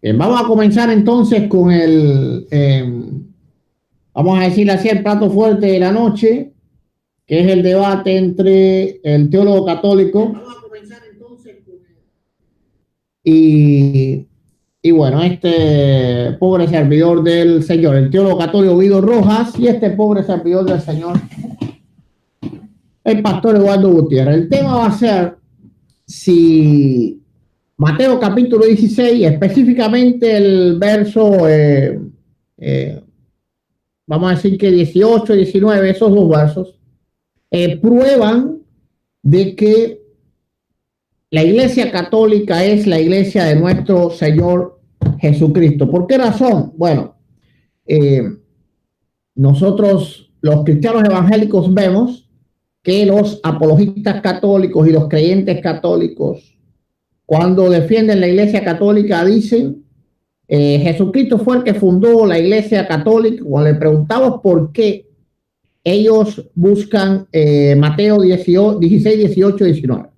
Vamos a comenzar entonces con vamos a decirle así, el plato fuerte de la noche, que es el debate entre el teólogo católico y, y bueno, este pobre servidor del Señor, el teólogo católico Guido Rojas, y este pobre servidor del Señor, el pastor Eduardo Gutiérrez. El tema va a ser si Mateo capítulo 16, específicamente el verso, eh, vamos a decir que 18, 19, esos dos versos, prueban de que la iglesia católica es la iglesia de nuestro Señor Jesucristo. ¿Por qué razón? Bueno, eh, nosotros los cristianos evangélicos vemos que los apologistas católicos y los creyentes católicos, cuando defienden la iglesia católica, dicen Jesucristo fue el que fundó la iglesia católica. Cuando le preguntamos por qué, ellos buscan Mateo 18, 16, 18, 19.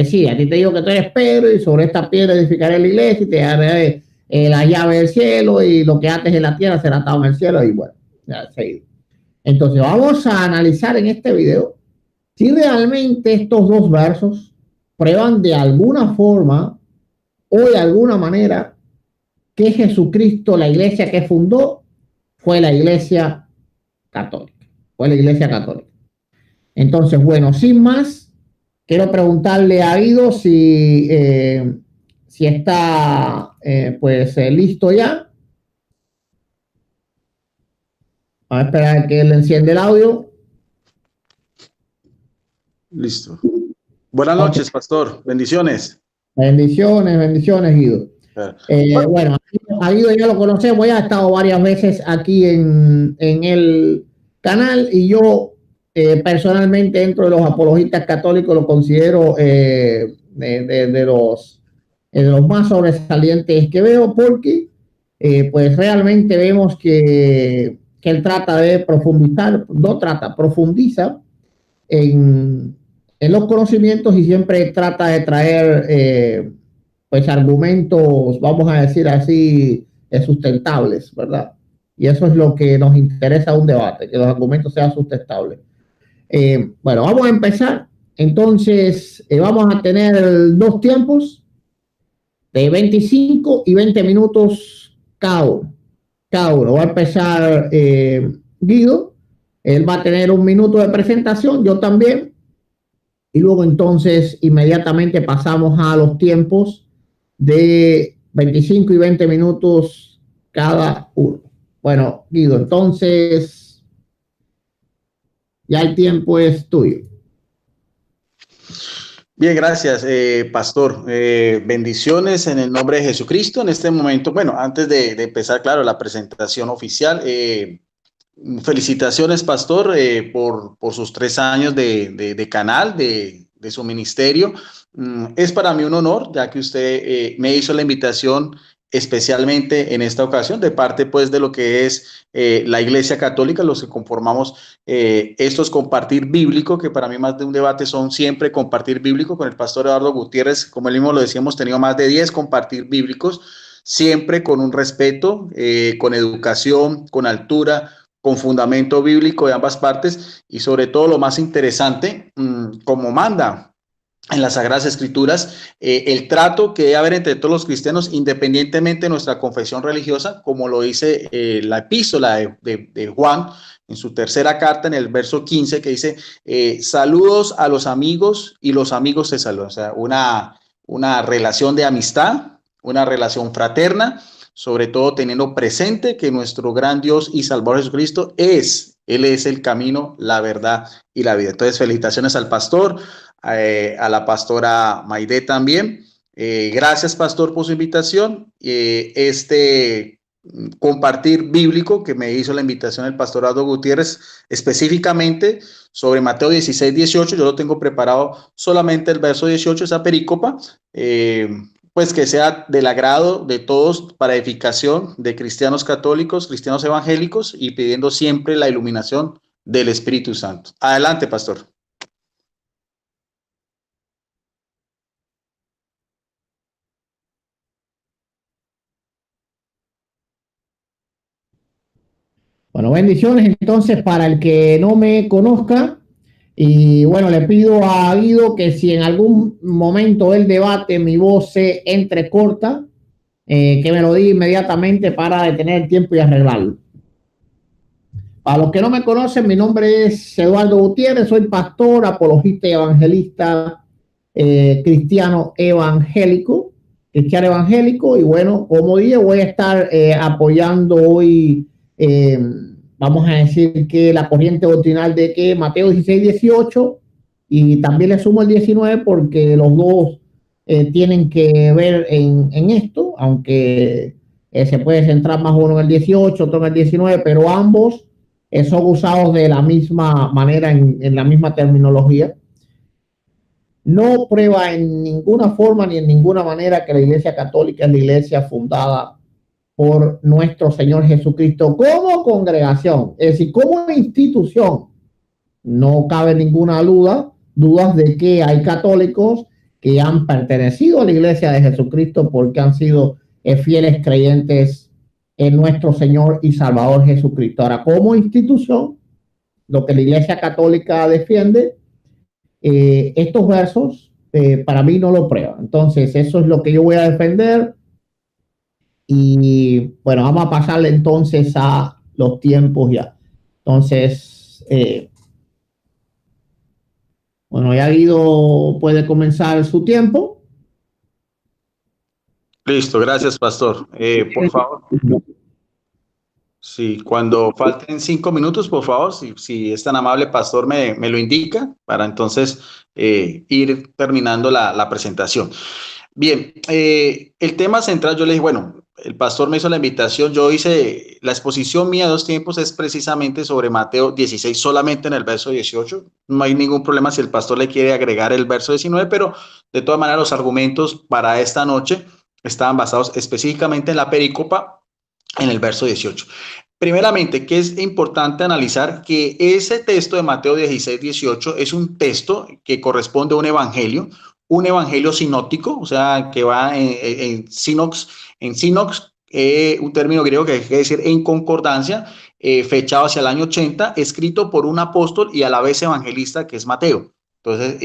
Sí, a ti te digo que tú eres Pedro y sobre esta piedra edificaré la iglesia y te daré la llave del cielo y lo que ates en la tierra será atado en el cielo y bueno, ya se. Entonces vamos a analizar en este video si realmente estos dos versos prueban de alguna forma o de alguna manera que Jesucristo, la iglesia que fundó, fue la iglesia católica. Fue la iglesia católica. Entonces, bueno, sin más, quiero preguntarle a Guido si está listo ya. Vamos a esperar a que él enciende el audio. Listo. Buenas Okay. noches, pastor. Bendiciones. Bendiciones, bendiciones, Guido. Bueno, a Guido ya lo conocemos, ya ha estado varias veces aquí en el canal y yo personalmente dentro de los apologistas católicos lo considero de los más sobresalientes que veo porque pues realmente vemos que él trata de profundizar, no trata, profundiza en los conocimientos y siempre trata de traer pues argumentos, vamos a decir así, sustentables, ¿verdad? Y eso es lo que nos interesa un debate, que los argumentos sean sustentables. Bueno, vamos a empezar. Entonces, vamos a tener dos tiempos de 25 y 20 minutos cada uno. Cada uno. Va a empezar Guido. Él va a tener un minuto de presentación, yo también. Y luego entonces inmediatamente pasamos a los tiempos de 25 y 20 minutos cada uno. Bueno, Guido, entonces ya el tiempo es tuyo. Bien, gracias, pastor. Bendiciones en el nombre de Jesucristo. En este momento, bueno, antes de empezar, claro, la presentación oficial, felicitaciones, pastor, por sus 3 años de canal, de su ministerio. Es para mí un honor, ya que usted me hizo la invitación especialmente en esta ocasión, de parte pues de lo que es la Iglesia Católica, los que conformamos estos compartir bíblico, que para mí más de un debate son siempre compartir bíblico. Con el pastor Eduardo Gutiérrez, como él mismo lo decía, hemos tenido más de 10 compartir bíblicos, siempre con un respeto, con educación, con altura, con fundamento bíblico de ambas partes y sobre todo lo más interesante, como manda en las Sagradas Escrituras, el trato que debe haber entre todos los cristianos, independientemente de nuestra confesión religiosa, como lo dice la epístola de Juan en su tercera carta, en el verso 15, que dice, saludos a los amigos y los amigos te saludan. O sea, una relación de amistad, una relación fraterna, sobre todo teniendo presente que nuestro gran Dios y Salvador Jesucristo Él es el camino, la verdad y la vida. Entonces, felicitaciones al pastor, a la pastora Maide también. Gracias, pastor, por su invitación. Compartir bíblico que me hizo la invitación el pastor Aldo Gutiérrez, específicamente sobre Mateo 16, 18. Yo lo tengo preparado solamente el verso 18, esa perícopa. Pues que sea del agrado de todos para edificación de cristianos católicos, cristianos evangélicos y pidiendo siempre la iluminación del Espíritu Santo. Adelante, pastor. Bueno, bendiciones entonces para el que no me conozca. Y bueno, le pido a Guido que si en algún momento del debate mi voz se entrecorta, que me lo diga inmediatamente para detener el tiempo y arreglarlo. Para los que no me conocen, mi nombre es Eduardo Gutiérrez, soy pastor, apologista y evangelista cristiano evangélico, y bueno, como dije, voy a estar apoyando hoy, vamos a decir que la corriente doctrinal de que Mateo 16, 18, y también le sumo el 19 porque los dos tienen que ver en esto, aunque se puede centrar más uno en el 18, otro en el 19, pero ambos son usados de la misma manera, en la misma terminología. No prueba en ninguna forma ni en ninguna manera que la Iglesia Católica es la iglesia fundada por nuestro Señor Jesucristo como congregación, es decir, como institución. No cabe ninguna dudas de que hay católicos que han pertenecido a la Iglesia de Jesucristo porque han sido fieles creyentes en nuestro Señor y Salvador Jesucristo. Ahora, como institución, lo que la Iglesia Católica defiende, estos versos para mí no lo prueban. Entonces, eso es lo que yo voy a defender. Y bueno, vamos a pasarle entonces a los tiempos ya. Entonces, bueno, ya Guido puede comenzar su tiempo. Listo, gracias, pastor. Por favor. Sí, cuando falten 5 minutos, por favor, si es tan amable, pastor, me lo indica para entonces ir terminando la presentación. Bien, el tema central, yo le dije, bueno, el pastor me hizo la invitación, yo hice la exposición mía de 2 tiempos, es precisamente sobre Mateo 16, solamente en el verso 18. No hay ningún problema si el pastor le quiere agregar el verso 19, pero de todas maneras los argumentos para esta noche estaban basados específicamente en la perícopa en el verso 18. Primeramente, que es importante analizar que ese texto de Mateo 16, 18 es un texto que corresponde a un evangelio sinóptico, o sea, que va en sínox, un término griego que quiere decir en concordancia, fechado hacia el año 80, escrito por un apóstol y a la vez evangelista, que es Mateo. Entonces,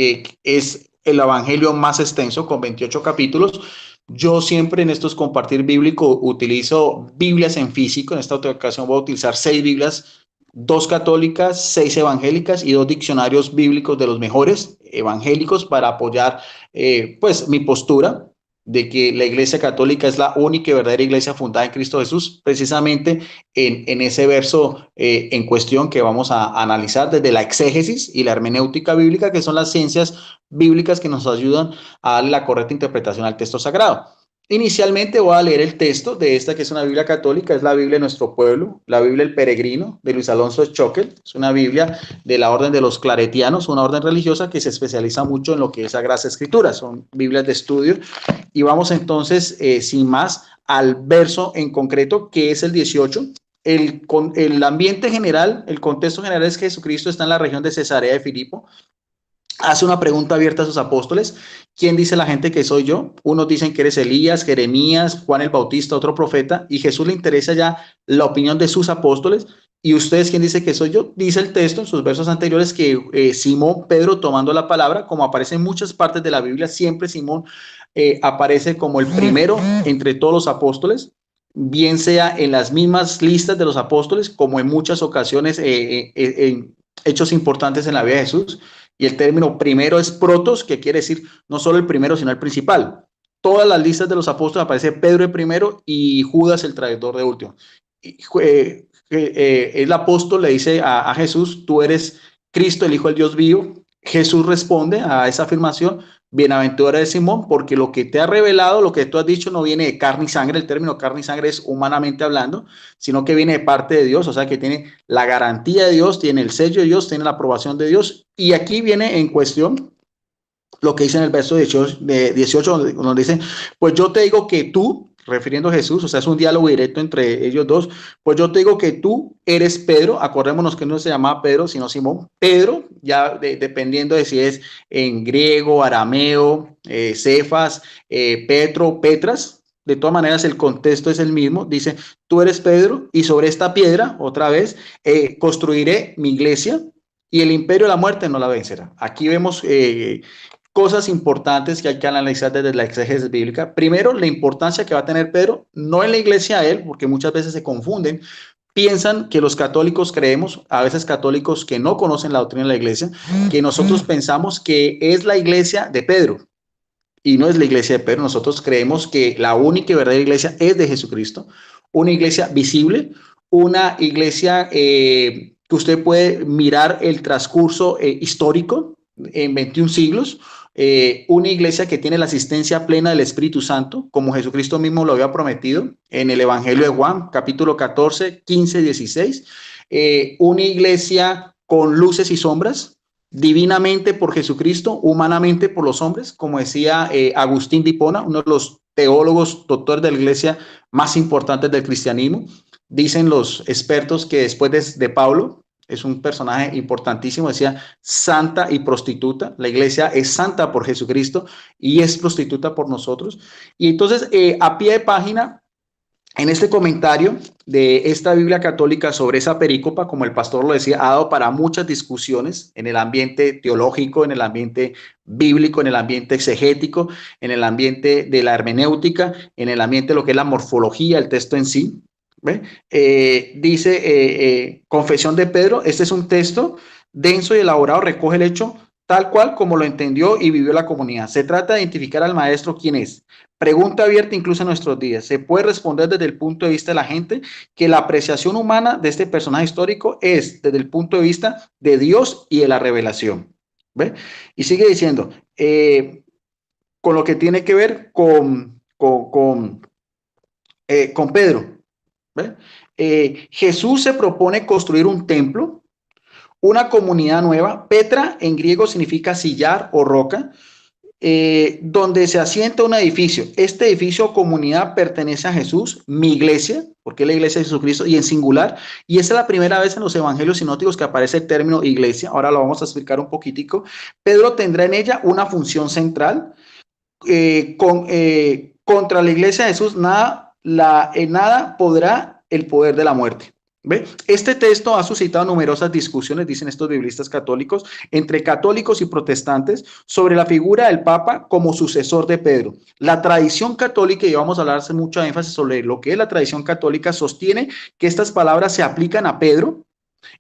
es el evangelio más extenso, con 28 capítulos. Yo siempre en estos compartir bíblico utilizo Biblias en físico. En esta ocasión voy a utilizar 6 Biblias, 2 católicas, 6 evangélicas y 2 diccionarios bíblicos de los mejores evangélicos para apoyar pues mi postura de que la Iglesia Católica es la única y verdadera iglesia fundada en Cristo Jesús, precisamente en ese verso en cuestión que vamos a analizar desde la exégesis y la hermenéutica bíblica, que son las ciencias bíblicas que nos ayudan a darle la correcta interpretación al texto sagrado. Inicialmente voy a leer el texto de esta que es una Biblia católica, es la Biblia de nuestro pueblo, la Biblia El Peregrino de Luis Alonso Schockel, es una Biblia de la orden de los claretianos, una orden religiosa que se especializa mucho en lo que es Sagradas Escrituras, son Biblias de estudio. Y vamos entonces, sin más, al verso en concreto, que es el 18. El ambiente general, el contexto general es que Jesucristo está en la región de Cesarea de Filipo. Hace una pregunta abierta a sus apóstoles. ¿Quién dice la gente que soy yo? Unos dicen que eres Elías, Jeremías, Juan el Bautista, otro profeta. Y Jesús le interesa ya la opinión de sus apóstoles. ¿Y ustedes quién dice que soy yo? Dice el texto en sus versos anteriores que Simón Pedro tomando la palabra, como aparece en muchas partes de la Biblia, siempre Simón aparece como el primero entre todos los apóstoles, bien sea en las mismas listas de los apóstoles, como en muchas ocasiones en hechos importantes en la vida de Jesús. Y el término primero es protos, que quiere decir no solo el primero, sino el principal. Todas las listas de los apóstoles aparece Pedro el primero y Judas el traidor de último. El apóstol le dice a Jesús, tú eres Cristo, el Hijo del Dios vivo. Jesús responde a esa afirmación, bienaventurado eres Simón, porque lo que te ha revelado, lo que tú has dicho, no viene de carne y sangre. El término carne y sangre es humanamente hablando, sino que viene de parte de Dios, o sea que tiene la garantía de Dios, tiene el sello de Dios, tiene la aprobación de Dios. Y aquí viene en cuestión lo que dice en el verso 18 donde dice, pues yo te digo que tú, refiriendo a Jesús, o sea, es un diálogo directo entre ellos dos, pues yo te digo que tú eres Pedro. Acordémonos que no se llamaba Pedro, sino Simón. Pedro, ya dependiendo de si es en griego, arameo, Cefas, Petro, Petras, de todas maneras el contexto es el mismo. Dice, tú eres Pedro y sobre esta piedra, otra vez, construiré mi iglesia y el imperio de la muerte no la vencerá. Aquí vemos cosas importantes que hay que analizar desde la exégesis bíblica. Primero, la importancia que va a tener Pedro, no en la iglesia a él, porque muchas veces se confunden, piensan que los católicos creemos, a veces católicos que no conocen la doctrina de la iglesia, que nosotros pensamos que es la iglesia de Pedro y no es la iglesia de Pedro. Nosotros creemos que la única y verdadera iglesia es de Jesucristo, una iglesia visible, una iglesia que usted puede mirar el transcurso histórico en 21 siglos, una iglesia que tiene la asistencia plena del Espíritu Santo, como Jesucristo mismo lo había prometido en el Evangelio de Juan, capítulo 14, 15, 16, una iglesia con luces y sombras, divinamente por Jesucristo, humanamente por los hombres, como decía Agustín de Hipona, uno de los teólogos, doctor de la iglesia más importantes del cristianismo. Dicen los expertos que después de Pablo, es un personaje importantísimo, decía santa y prostituta. La iglesia es santa por Jesucristo y es prostituta por nosotros. Y entonces, a pie de página, en este comentario de esta Biblia católica sobre esa perícopa, como el pastor lo decía, ha dado para muchas discusiones en el ambiente teológico, en el ambiente bíblico, en el ambiente exegético, en el ambiente de la hermenéutica, en el ambiente de lo que es la morfología, el texto en sí. Dice Confesión de Pedro, este es un texto denso y elaborado, recoge el hecho tal cual como lo entendió y vivió la comunidad. Se trata de identificar al maestro quién es. Pregunta abierta incluso en nuestros días. Se puede responder desde el punto de vista de la gente que la apreciación humana de este personaje histórico es desde el punto de vista de Dios y de la revelación. ¿Ve? Y sigue diciendo, con lo que tiene que ver con Pedro. Jesús se propone construir un templo, una comunidad nueva. Petra en griego significa sillar o roca, donde se asienta un edificio. Este edificio o comunidad pertenece a Jesús, mi iglesia, porque es la iglesia de Jesucristo, y en singular. Y esa es la primera vez en los evangelios sinópticos que aparece el término iglesia. Ahora lo vamos a explicar un poquitico. Pedro tendrá en ella una función central. Contra la iglesia de Jesús nada podrá el poder de la muerte. ¿Ve? Este texto ha suscitado numerosas discusiones, dicen estos biblistas católicos, entre católicos y protestantes sobre la figura del Papa como sucesor de Pedro. La tradición católica, y vamos a hablar mucho énfasis sobre lo que es la tradición católica, sostiene que estas palabras se aplican a Pedro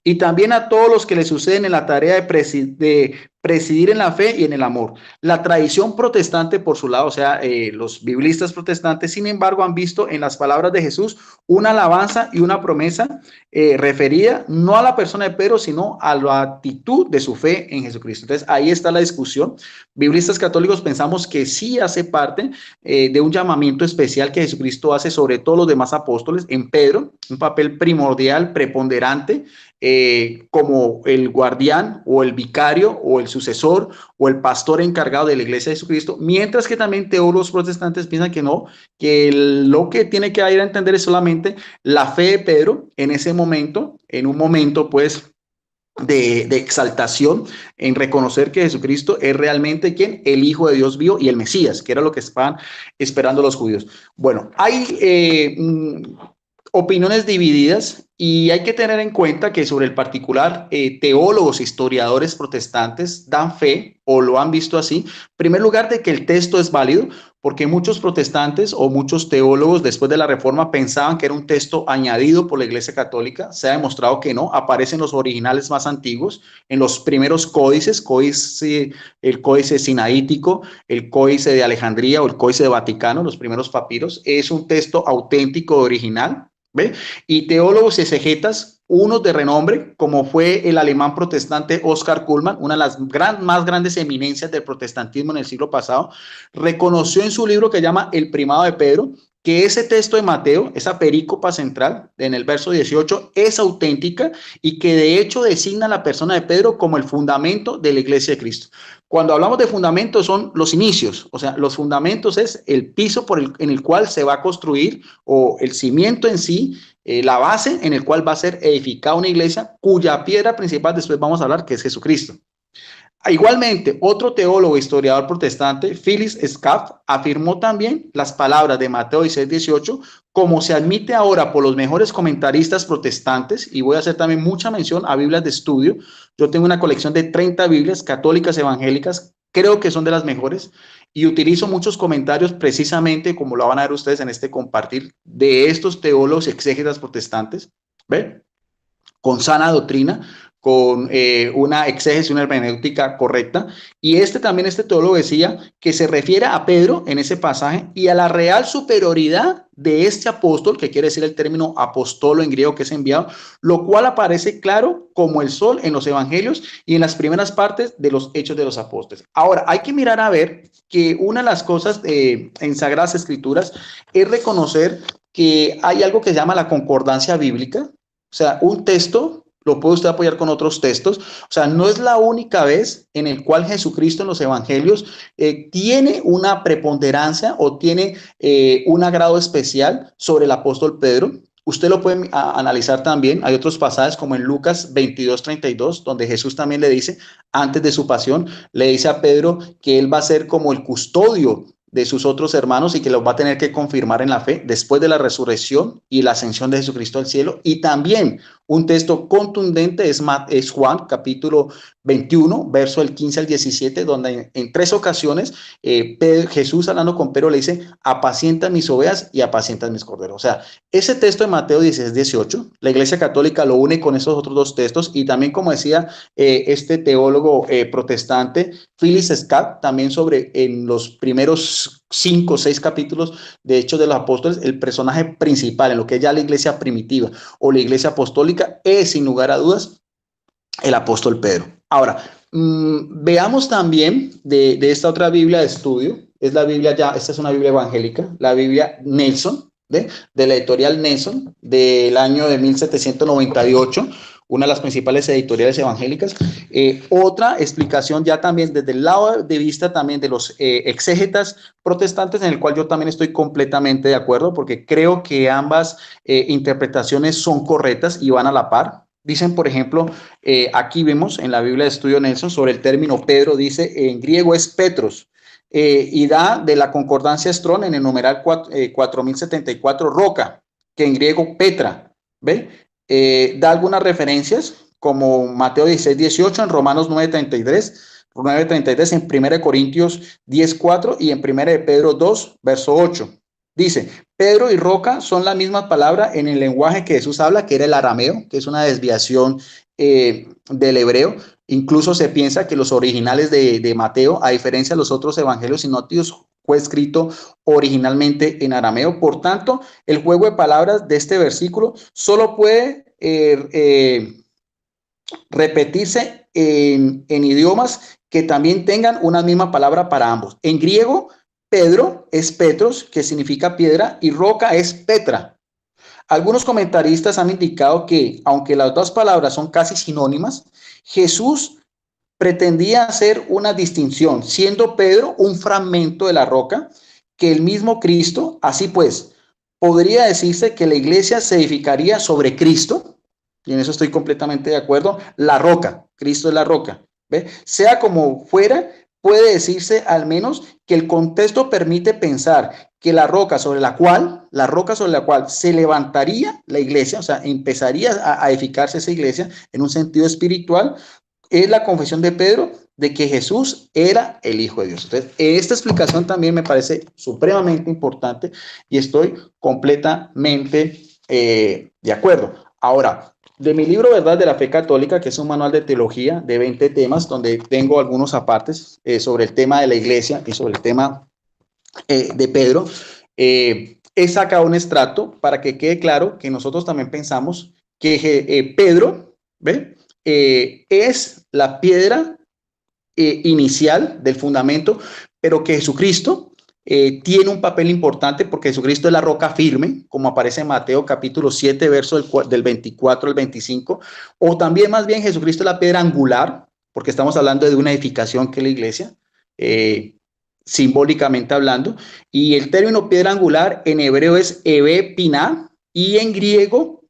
y también a todos los que le suceden en la tarea de presidir en la fe y en el amor. La tradición protestante, por su lado, o sea, los biblistas protestantes, sin embargo, han visto en las palabras de Jesús una alabanza y una promesa referida no a la persona de Pedro, sino a la actitud de su fe en Jesucristo. Entonces, ahí está la discusión. Biblistas católicos pensamos que sí hace parte de un llamamiento especial que Jesucristo hace sobre todos los demás apóstoles en Pedro, un papel primordial, preponderante, como el guardián o el vicario o el sucesor o el pastor encargado de la iglesia de Jesucristo, mientras que también teólogos protestantes piensan que no, que lo que tiene que ir a entender es solamente la fe de Pedro en ese momento, en un momento pues de exaltación, en reconocer que Jesucristo es realmente quien, el Hijo de Dios vivo y el Mesías, que era lo que estaban esperando los judíos. Bueno, hay opiniones divididas y hay que tener en cuenta que sobre el particular teólogos, historiadores protestantes dan fe o lo han visto así, en primer lugar de que el texto es válido, porque muchos protestantes o muchos teólogos después de la Reforma pensaban que era un texto añadido por la Iglesia Católica. Se ha demostrado que no, aparecen los originales más antiguos, en los primeros códices, el códice sinaítico, el códice de Alejandría o el códice de Vaticano, los primeros papiros, es un texto auténtico original. ¿Ve? Y teólogos y exegetas, unos de renombre, como fue el alemán protestante Oscar Cullmann, una de las más grandes eminencias del protestantismo en el siglo pasado, reconoció en su libro que llama El Primado de Pedro, que ese texto de Mateo, esa perícopa central en el verso 18, es auténtica y que de hecho designa a la persona de Pedro como el fundamento de la iglesia de Cristo. Cuando hablamos de fundamentos son los inicios, o sea, los fundamentos es el piso en el cual se va a construir o el cimiento en sí, la base en el cual va a ser edificada una iglesia cuya piedra principal después vamos a hablar que es Jesucristo. Igualmente, otro teólogo e historiador protestante, Phyllis Scaff, afirmó también las palabras de Mateo 16:18, como se admite ahora por los mejores comentaristas protestantes, y voy a hacer también mucha mención a Biblias de estudio. Yo tengo una colección de 30 Biblias católicas evangélicas, creo que son de las mejores, y utilizo muchos comentarios precisamente, como lo van a ver ustedes en este compartir, de estos teólogos exégetas protestantes, ¿ven? Con sana doctrina, con una exégesis, una hermenéutica correcta. Y este teólogo decía que se refiere a Pedro en ese pasaje y a la real superioridad de este apóstol, que quiere decir el término apostolo en griego, que es enviado, lo cual aparece claro como el sol en los evangelios y en las primeras partes de los Hechos de los Apóstoles. Ahora, hay que mirar a ver que una de las cosas en Sagradas Escrituras es reconocer que hay algo que se llama la concordancia bíblica. O sea, un texto lo puede usted apoyar con otros textos. O sea, no es la única vez en el cual Jesucristo en los evangelios tiene una preponderancia o tiene un agrado especial sobre el apóstol Pedro. Usted lo puede analizar también. Hay otros pasajes como en Lucas 22:32, donde Jesús también le dice, antes de su pasión, le dice a Pedro que él va a ser como el custodio de sus otros hermanos y que los va a tener que confirmar en la fe después de la resurrección y la ascensión de Jesucristo al cielo. Y también un texto contundente es Juan, capítulo 21, verso del 15 al 17, donde en 3 ocasiones Jesús hablando con Pedro le dice, apacienta mis ovejas y apacienta mis corderos. O sea, ese texto de Mateo 16:18, la Iglesia Católica lo une con esos otros 2 textos y también, como decía este teólogo protestante, Phyllis Scaff, también sobre en los primeros 5 o 6 capítulos de Hechos de los Apóstoles, el personaje principal en lo que es ya la iglesia primitiva o la iglesia apostólica es, sin lugar a dudas, el apóstol Pedro. Ahora, veamos también de esta otra Biblia de estudio, es la Biblia ya, esta es una Biblia evangélica, la Biblia Nelson, de la editorial Nelson, del año de 1798, una de las principales editoriales evangélicas. Otra explicación ya también desde el lado de vista también de los exégetas protestantes, en el cual yo también estoy completamente de acuerdo, porque creo que ambas interpretaciones son correctas y van a la par. Dicen, por ejemplo, aquí vemos en la Biblia de Estudio Nelson sobre el término Pedro, dice en griego es Petros, y da de la concordancia Strong en el numeral 4074 roca, que en griego Petra, ¿ve? Da algunas referencias como Mateo 16:18, en Romanos 9:33, en 1 Corintios 10:4 y en 1 de Pedro 2, verso 8. Dice, Pedro y roca son la misma palabra en el lenguaje que Jesús habla, que era el arameo, que es una desviación del hebreo. Incluso se piensa que los originales de Mateo, a diferencia de los otros evangelios sinópticos, fue escrito originalmente en arameo. Por tanto, el juego de palabras de este versículo solo puede repetirse en idiomas que también tengan una misma palabra para ambos. En griego, Pedro es Petros, que significa piedra, y roca es Petra. Algunos comentaristas han indicado que, aunque las dos palabras son casi sinónimas, Jesús pretendía hacer una distinción, siendo Pedro un fragmento de la roca, que el mismo Cristo. Así pues, podría decirse que la iglesia se edificaría sobre Cristo, y en eso estoy completamente de acuerdo, la roca, Cristo es la roca, ¿ve? Sea como fuera, puede decirse al menos que el contexto permite pensar que la roca sobre la cual se levantaría la iglesia, o sea, empezaría a edificarse esa iglesia en un sentido espiritual, es la confesión de Pedro de que Jesús era el Hijo de Dios. Entonces, esta explicación también me parece supremamente importante y estoy completamente de acuerdo. Ahora, de mi libro Verdad de la Fe Católica, que es un manual de teología de 20 temas, donde tengo algunos apartes sobre el tema de la iglesia y sobre el tema de Pedro, he sacado un extracto para que quede claro que nosotros también pensamos que Pedro, ¿ve? Es la piedra inicial del fundamento, pero que Jesucristo tiene un papel importante porque Jesucristo es la roca firme, como aparece en Mateo capítulo 7, verso del 24 al 25, o también más bien Jesucristo es la piedra angular, porque estamos hablando de una edificación que es la iglesia, simbólicamente hablando, y el término piedra angular en hebreo es Ebe Piná, y en griego,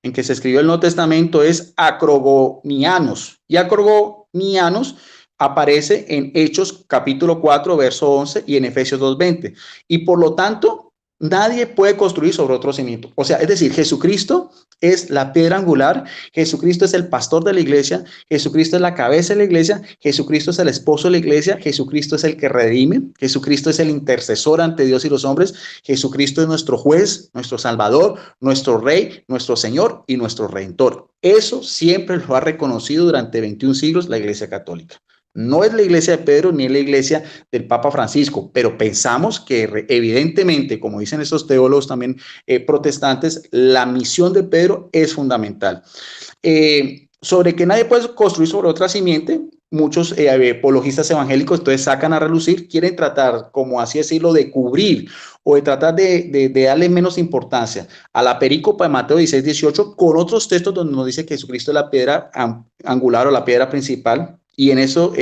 en que se escribió el Nuevo Testamento, es acrogonianos, y acrogonianos aparece en Hechos capítulo 4, verso 11 y en Efesios 2:20. Y por lo tanto, nadie puede construir sobre otro cimiento. O sea, es decir, Jesucristo es la piedra angular, Jesucristo es el pastor de la iglesia, Jesucristo es la cabeza de la iglesia, Jesucristo es el esposo de la iglesia, Jesucristo es el que redime, Jesucristo es el intercesor ante Dios y los hombres, Jesucristo es nuestro juez, nuestro salvador, nuestro rey, nuestro señor y nuestro redentor. Eso siempre lo ha reconocido durante 21 siglos la iglesia católica. No es la iglesia de Pedro ni es la iglesia del Papa Francisco, pero pensamos que evidentemente, como dicen estos teólogos también protestantes, la misión de Pedro es fundamental. Sobre que nadie puede construir sobre otra simiente, muchos apologistas evangélicos entonces sacan a relucir, quieren tratar, como así decirlo, de cubrir o de tratar de darle menos importancia a la perícopa de Mateo 16:18 con otros textos donde nos dice que Jesucristo es la piedra angular o la piedra principal. Y en eso,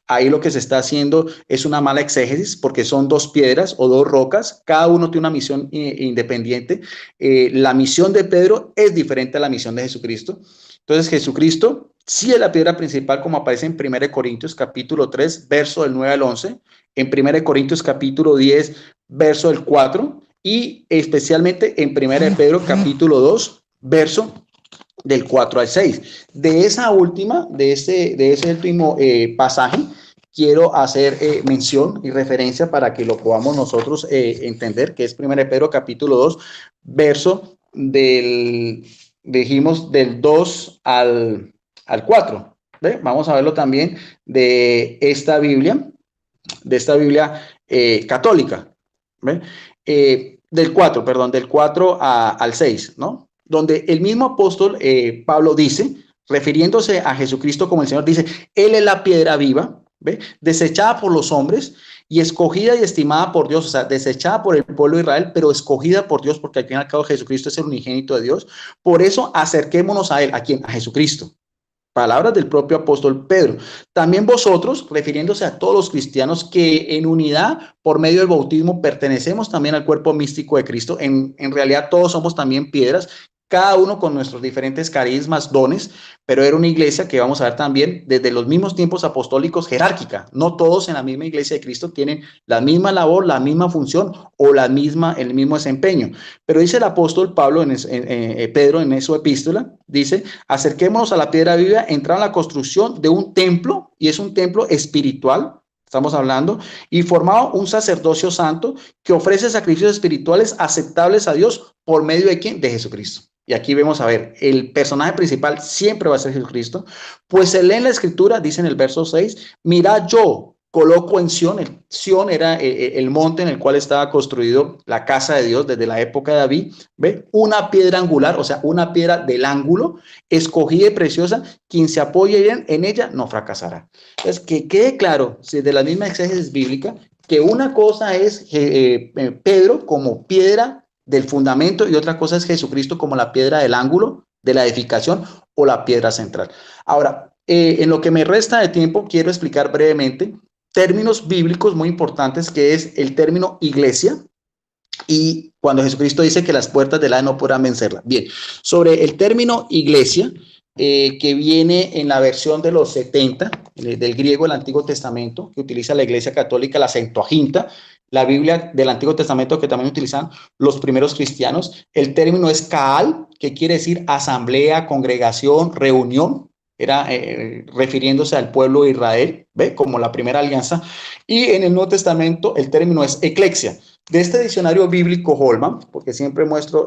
ahí lo que se está haciendo es una mala exégesis, porque son dos piedras o dos rocas, cada uno tiene una misión independiente. La misión de Pedro es diferente a la misión de Jesucristo. Entonces, Jesucristo sí es la piedra principal, como aparece en 1 Corintios capítulo 3, verso del 9 al 11, en 1 Corintios capítulo 10, verso del 4, y especialmente en 1 Pedro capítulo 2, verso del 4 al 6. De esa última, de ese último pasaje, quiero hacer mención y referencia para que lo podamos nosotros entender, que es 1 Pedro capítulo 2, verso dijimos, del 2 al 4. ¿Ve? Vamos a verlo también de esta Biblia católica. ¿Ve? Del 4 al 6, ¿no? Donde el mismo apóstol Pablo dice, refiriéndose a Jesucristo como el Señor, dice, Él es la piedra viva, ¿ve? Desechada por los hombres y escogida y estimada por Dios, o sea, desechada por el pueblo de Israel, pero escogida por Dios, porque al fin y al cabo Jesucristo es el unigénito de Dios. Por eso acerquémonos a Él. ¿A quién? A Jesucristo. Palabras del propio apóstol Pedro. También vosotros, refiriéndose a todos los cristianos que en unidad por medio del bautismo pertenecemos también al cuerpo místico de Cristo. En realidad todos somos también piedras, cada uno con nuestros diferentes carismas, dones, pero era una iglesia que vamos a ver también desde los mismos tiempos apostólicos jerárquica. No todos en la misma iglesia de Cristo tienen la misma labor, la misma función o el mismo desempeño. Pero dice el apóstol Pablo, Pedro en su epístola, dice, acerquémonos a la piedra viva, entrar en la construcción de un templo, y es un templo espiritual, estamos hablando, y formado un sacerdocio santo que ofrece sacrificios espirituales aceptables a Dios por medio de ¿quién? De Jesucristo. Y aquí vemos, a ver, el personaje principal siempre va a ser Jesucristo, pues se lee en la escritura, dice en el verso 6, mirad, yo coloco en Sión, Sión era el monte en el cual estaba construido la casa de Dios desde la época de David, ¿ve? Una piedra angular, o sea, una piedra del ángulo, escogida y preciosa, quien se apoye en ella no fracasará. Entonces, que quede claro, de la misma exégesis bíblica, que una cosa es Pedro como piedra del fundamento y otra cosa es Jesucristo como la piedra del ángulo de la edificación o la piedra central. Ahora, en lo que me resta de tiempo, quiero explicar brevemente términos bíblicos muy importantes, que es el término iglesia y cuando Jesucristo dice que las puertas del Hades no podrán vencerla. Bien, sobre el término iglesia, que viene en la versión de los 70 del griego del Antiguo Testamento, que utiliza la Iglesia Católica, la Septuaginta, la Biblia del Antiguo Testamento que también utilizan los primeros cristianos. El término es Kaal, que quiere decir asamblea, congregación, reunión. Era refiriéndose al pueblo de Israel, ¿ve? Como la primera alianza. Y en el Nuevo Testamento el término es eclesia. De este diccionario bíblico Holman, porque siempre muestro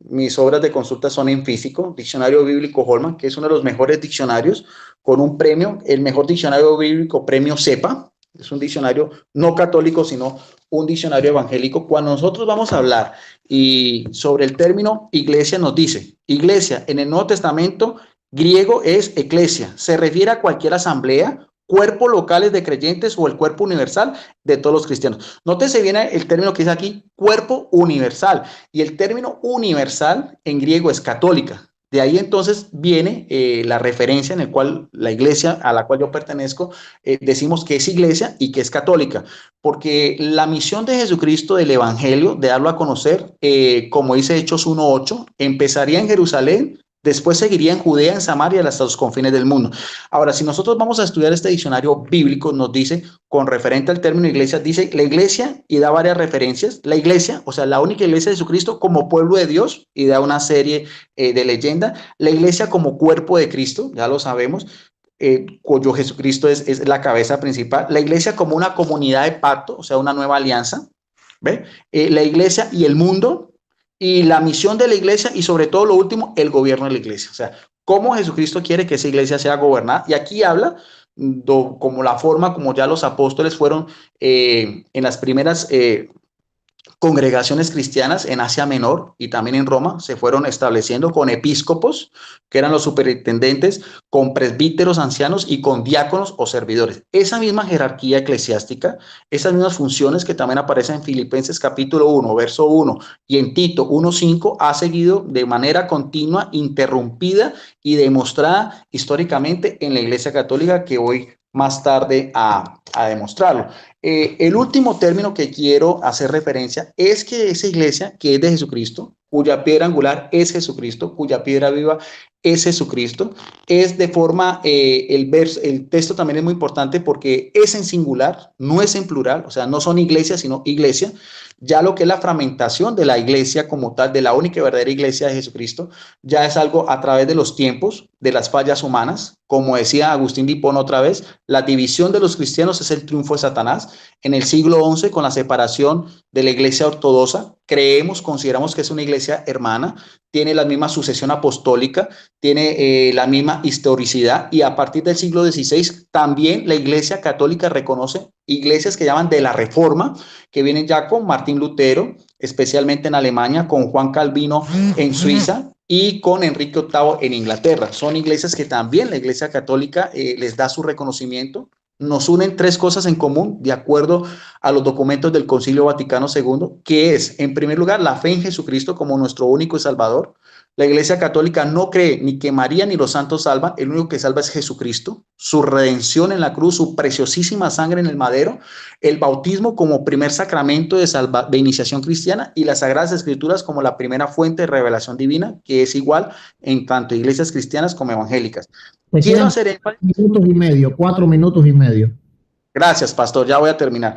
mis obras de consulta son en físico, diccionario bíblico Holman, que es uno de los mejores diccionarios con un premio, el mejor diccionario bíblico premio CEPA, es un diccionario no católico, sino un diccionario evangélico. Cuando nosotros vamos a hablar y sobre el término iglesia, nos dice, iglesia en el Nuevo Testamento griego es eclesia, se refiere a cualquier asamblea, cuerpos locales de creyentes o el cuerpo universal de todos los cristianos. Nótese bien el término que dice aquí, cuerpo universal, y el término universal en griego es católica. De ahí entonces viene la referencia en el cual la iglesia a la cual yo pertenezco, decimos que es iglesia y que es católica, porque la misión de Jesucristo del evangelio, de darlo a conocer, como dice Hechos 1:8, empezaría en Jerusalén, Después seguiría en Judea, en Samaria, hasta los confines del mundo. Ahora, si nosotros vamos a estudiar este diccionario bíblico, nos dice, con referente al término iglesia, dice la iglesia y da varias referencias. La iglesia, o sea, la única iglesia de Jesucristo como pueblo de Dios, y da una serie de leyendas. La iglesia como cuerpo de Cristo, ya lo sabemos, cuyo Jesucristo es la cabeza principal. La iglesia como una comunidad de pacto, o sea, una nueva alianza. ¿Ve? La iglesia y el mundo, y la misión de la iglesia, y sobre todo lo último, el gobierno de la iglesia. O sea, cómo Jesucristo quiere que esa iglesia sea gobernada. Y aquí habla como la forma como ya los apóstoles fueron en las primeras congregaciones cristianas en Asia Menor y también en Roma se fueron estableciendo con episcopos, que eran los superintendentes, con presbíteros ancianos y con diáconos o servidores. Esa misma jerarquía eclesiástica, esas mismas funciones que también aparecen en Filipenses capítulo 1, verso 1 y en Tito 1:5, ha seguido de manera continua, interrumpida y demostrada históricamente en la Iglesia Católica, que voy más tarde a demostrarlo. El último término que quiero hacer referencia es que esa iglesia que es de Jesucristo, cuya piedra angular es Jesucristo, cuya piedra viva es Jesucristo, es de forma, el texto también es muy importante porque es en singular, no es en plural, o sea, no son iglesias, sino iglesia. Ya lo que es la fragmentación de la iglesia como tal, de la única y verdadera iglesia de Jesucristo, ya es algo a través de los tiempos, de las fallas humanas. Como decía Agustín de Hipona otra vez, la división de los cristianos es el triunfo de Satanás. En el siglo XI, con la separación de la iglesia ortodoxa, consideramos que es una iglesia hermana, tiene la misma sucesión apostólica, tiene la misma historicidad, y a partir del siglo XVI también la iglesia católica reconoce iglesias que llaman de la Reforma, que vienen ya con Martín Lutero, especialmente en Alemania, con Juan Calvino en Suiza y con Enrique VIII en Inglaterra. Son iglesias que también la iglesia católica les da su reconocimiento. Nos unen tres cosas en común, de acuerdo a los documentos del Concilio Vaticano II, que es, en primer lugar, la fe en Jesucristo como nuestro único y salvador. La Iglesia Católica no cree ni que María ni los santos salvan, el único que salva es Jesucristo, su redención en la cruz, su preciosísima sangre en el madero, el bautismo como primer sacramento de iniciación cristiana, y las Sagradas Escrituras como la primera fuente de revelación divina, que es igual en tanto iglesias cristianas como evangélicas. Te Quiero quedan hacer énfasis. minutos y medio, 4 minutos y medio. Gracias, pastor. Ya voy a terminar.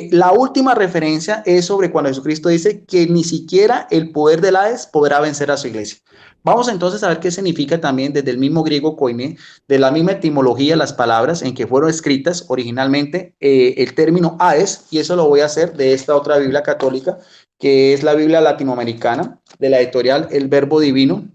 La última referencia es sobre cuando Jesucristo dice que ni siquiera el poder del Hades podrá vencer a su iglesia. Vamos entonces a ver qué significa también desde el mismo griego koiné, de la misma etimología, las palabras en que fueron escritas originalmente el término Hades, y eso lo voy a hacer de esta otra Biblia católica, que es la Biblia latinoamericana, de la editorial El Verbo Divino.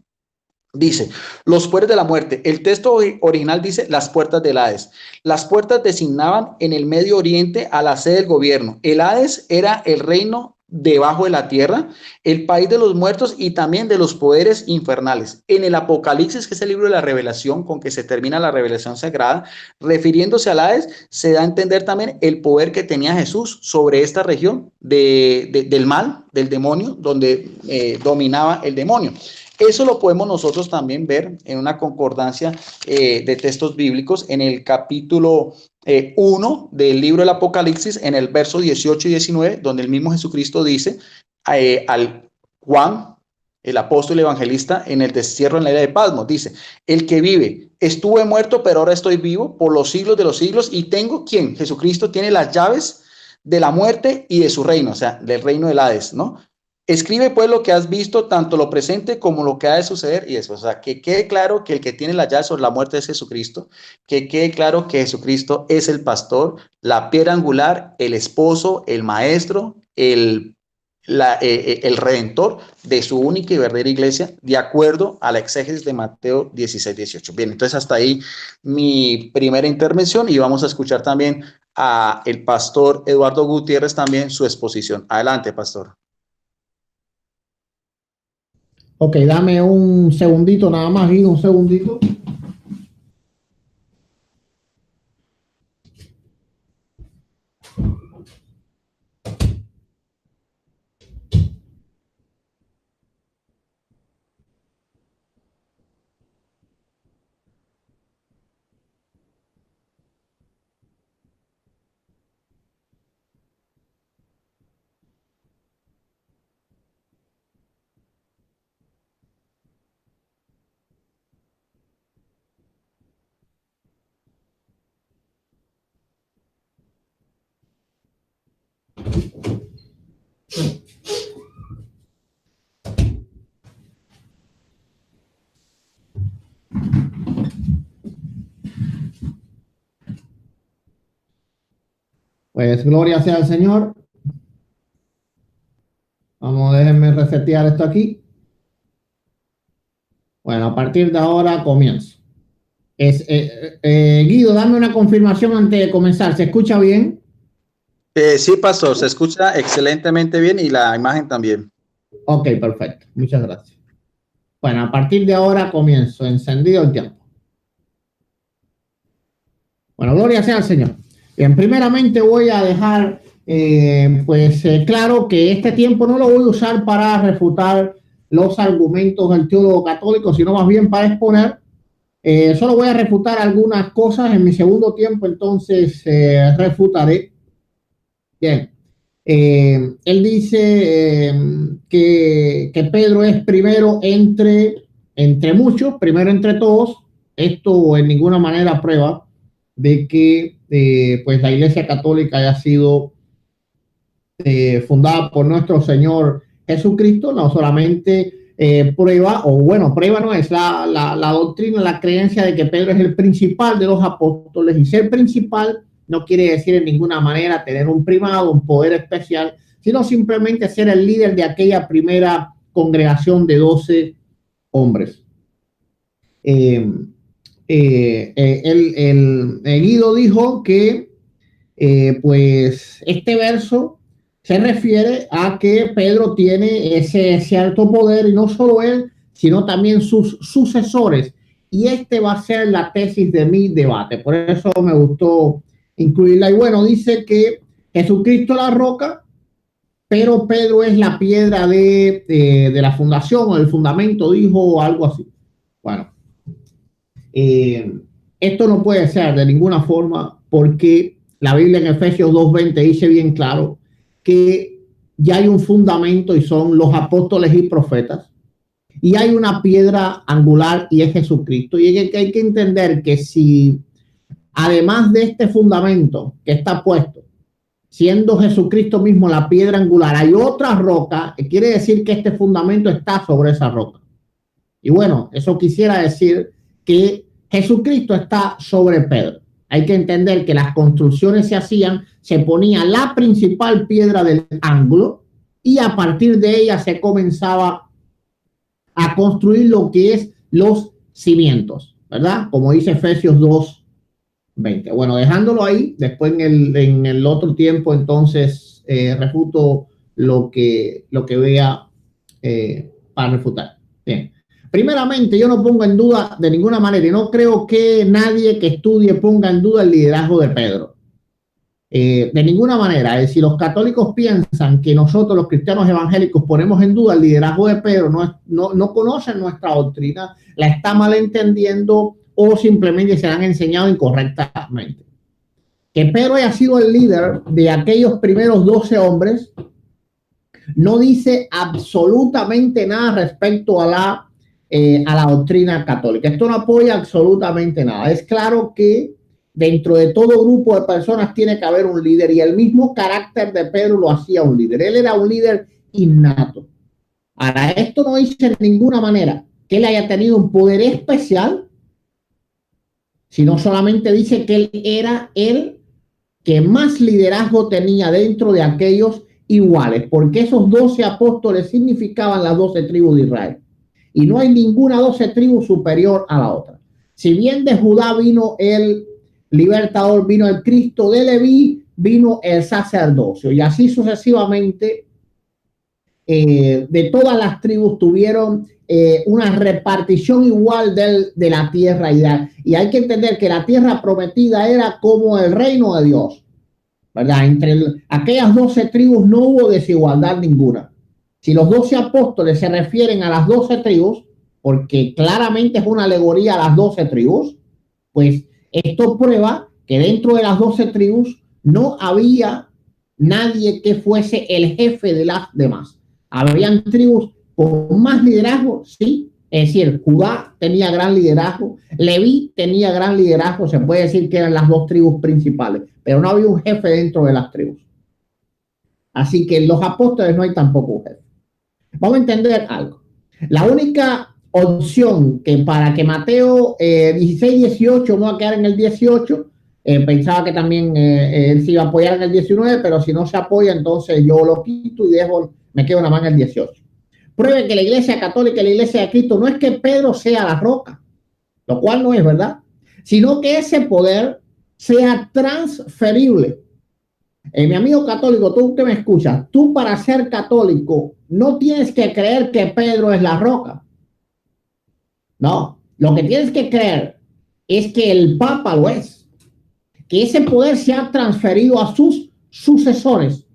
Dice, los poderes de la muerte. El texto original dice las puertas del Hades. Las puertas designaban en el Medio Oriente a la sede del gobierno. El Hades era el reino debajo de la tierra, el país de los muertos y también de los poderes infernales. En el Apocalipsis, que es el libro de la revelación con que se termina la revelación sagrada, refiriéndose al Hades, se da a entender también el poder que tenía Jesús sobre esta región del mal, del demonio, donde dominaba el demonio. Eso lo podemos nosotros también ver en una concordancia de textos bíblicos en el capítulo 1 del libro del Apocalipsis, en el verso 18 y 19, donde el mismo Jesucristo dice al Juan, el apóstol evangelista, en el destierro en la isla de Patmos, dice, el que vive, estuve muerto, pero ahora estoy vivo por los siglos de los siglos, y tengo, ¿quién? Jesucristo tiene las llaves de la muerte y de su reino, o sea, del reino del Hades, ¿no? Escribe pues lo que has visto, tanto lo presente como lo que ha de suceder, y eso, o sea, que quede claro que el que tiene la llave sobre la muerte es Jesucristo, que quede claro que Jesucristo es el pastor, la piedra angular, el esposo, el maestro, el redentor de su única y verdadera iglesia, de acuerdo a la exégesis de Mateo 16:18. Bien, entonces hasta ahí mi primera intervención, y vamos a escuchar también a el pastor Eduardo Gutiérrez también su exposición. Adelante, pastor. Ok, dame un segundito nada más, Guido, un segundito. Pues gloria sea al Señor. Vamos, déjenme resetear esto aquí. Bueno, a partir de ahora comienzo. Guido, dame una confirmación antes de comenzar. ¿Se escucha bien? Sí, pastor, se escucha excelentemente bien y la imagen también. Ok, perfecto. Muchas gracias. Bueno, a partir de ahora comienzo. Encendido el tiempo. Bueno, gloria sea al Señor. Bien, primeramente voy a dejar claro que este tiempo no lo voy a usar para refutar los argumentos del teólogo católico, sino más bien para exponer. Solo voy a refutar algunas cosas. En mi segundo tiempo, entonces, refutaré. Bien. Él dice que Pedro es primero entre muchos, primero entre todos. Esto en ninguna manera prueba de que pues la Iglesia Católica haya sido fundada por nuestro Señor Jesucristo. No solamente prueba, o bueno, prueba no es la doctrina, la creencia de que Pedro es el principal de los apóstoles, y ser principal no quiere decir en ninguna manera tener un primado, un poder especial, sino simplemente ser el líder de aquella primera congregación de 12 hombres. El Guido dijo que pues este verso se refiere a que Pedro tiene ese cierto poder, y no solo él, sino también sus sucesores. Y este va a ser la tesis de mi debate. Por eso me gustó incluirla. Y bueno, dice que Jesucristo es la roca, pero Pedro es la piedra de la fundación o del fundamento, dijo algo así. Bueno, esto no puede ser de ninguna forma, porque la Biblia en Efesios 2:20 dice bien claro que ya hay un fundamento y son los apóstoles y profetas, y hay una piedra angular y es Jesucristo. Y hay que entender que si además de este fundamento que está puesto, siendo Jesucristo mismo la piedra angular, hay otra roca, quiere decir que este fundamento está sobre esa roca. Y bueno, eso quisiera decir que Jesucristo está sobre Pedro. Hay que entender que las construcciones se hacían, se ponía la principal piedra del ángulo, y a partir de ella se comenzaba a construir lo que es los cimientos, ¿verdad? Como dice Efesios 2:20. Bueno, dejándolo ahí, después en el otro tiempo, entonces refuto lo que vea para refutar. Bien. Primeramente, yo no pongo en duda de ninguna manera, y no creo que nadie que estudie ponga en duda el liderazgo de Pedro. De ninguna manera. Si los católicos piensan que nosotros, los cristianos evangélicos, ponemos en duda el liderazgo de Pedro, no conocen nuestra doctrina, la está malentendiendo, o simplemente se la han enseñado incorrectamente. Que Pedro haya sido el líder de aquellos primeros 12 hombres no dice absolutamente nada respecto a la doctrina católica. Esto no apoya absolutamente nada. Es claro que dentro de todo grupo de personas tiene que haber un líder, y el mismo carácter de Pedro lo hacía un líder. Él era un líder innato. Ahora, esto no dice en ninguna manera que él haya tenido un poder especial, sino solamente dice que él era el que más liderazgo tenía dentro de aquellos iguales, porque esos 12 apóstoles significaban las 12 tribus de Israel, y no hay ninguna 12 tribus superior a la otra. Si bien de Judá vino el libertador, vino el Cristo, de Leví vino el sacerdocio, y así sucesivamente de todas las tribus tuvieron una repartición igual de la tierra, y hay que entender que la tierra prometida era como el reino de Dios, ¿verdad? Entre aquellas 12 tribus no hubo desigualdad ninguna. Si los 12 apóstoles se refieren a las 12 tribus, porque claramente es una alegoría a las 12 tribus, pues esto prueba que dentro de las 12 tribus no había nadie que fuese el jefe de las demás. Habían tribus con más liderazgo, sí. Es decir, Judá tenía gran liderazgo, Leví tenía gran liderazgo, se puede decir que eran las dos tribus principales, pero no había un jefe dentro de las tribus. Así que en los apóstoles no hay tampoco un jefe. Vamos a entender algo. La única opción que para que Mateo 16, 18, no va a quedar en el 18, pensaba que también él se iba a apoyar en el 19, pero si no se apoya, entonces yo lo quito y me quedo nada más en el 18. Pruebe que la iglesia católica y la iglesia de Cristo no es que Pedro sea la roca, lo cual no es verdad, sino que ese poder sea transferible. Mi amigo católico, tú que me escuchas, tú para ser católico no tienes que creer que Pedro es la roca. No, lo que tienes que creer es que el Papa lo es, que ese poder se ha transferido a sus sucesores.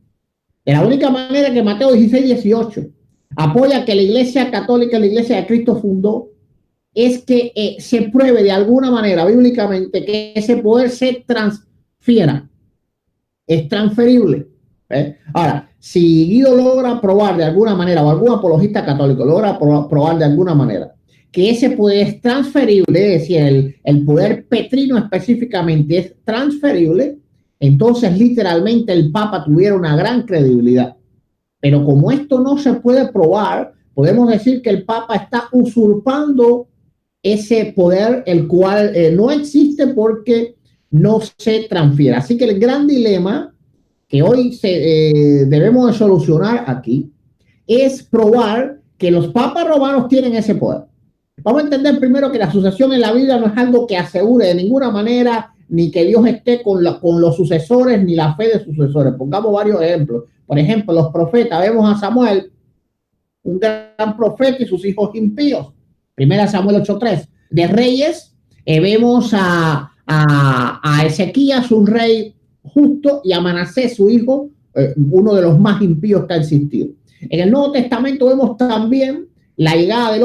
De la única manera que Mateo 16, 18 apoya que la iglesia católica, la iglesia de Cristo fundó, es que se pruebe de alguna manera bíblicamente que ese poder se transfiera. Es transferible. Ahora, si Guido logra probar de alguna manera, o algún apologista católico logra probar de alguna manera, que ese poder es transferible, es decir, el poder petrino específicamente es transferible, entonces literalmente el Papa tuviera una gran credibilidad. Pero como esto no se puede probar, podemos decir que el Papa está usurpando ese poder, el cual no existe porque no se transfiere. Así que el gran dilema que hoy debemos de solucionar aquí es probar que los papas romanos tienen ese poder. Vamos a entender primero que la sucesión en la Biblia no es algo que asegure de ninguna manera ni que Dios esté con los sucesores ni la fe de sus sucesores. Pongamos varios ejemplos. Por ejemplo, los profetas. Vemos a Samuel, un gran profeta, y sus hijos impíos. Primera Samuel 8:3. De reyes, vemos a Ezequías, un rey justo, y a Manasés, su hijo, uno de los más impíos que ha existido. En el Nuevo Testamento vemos también la llegada de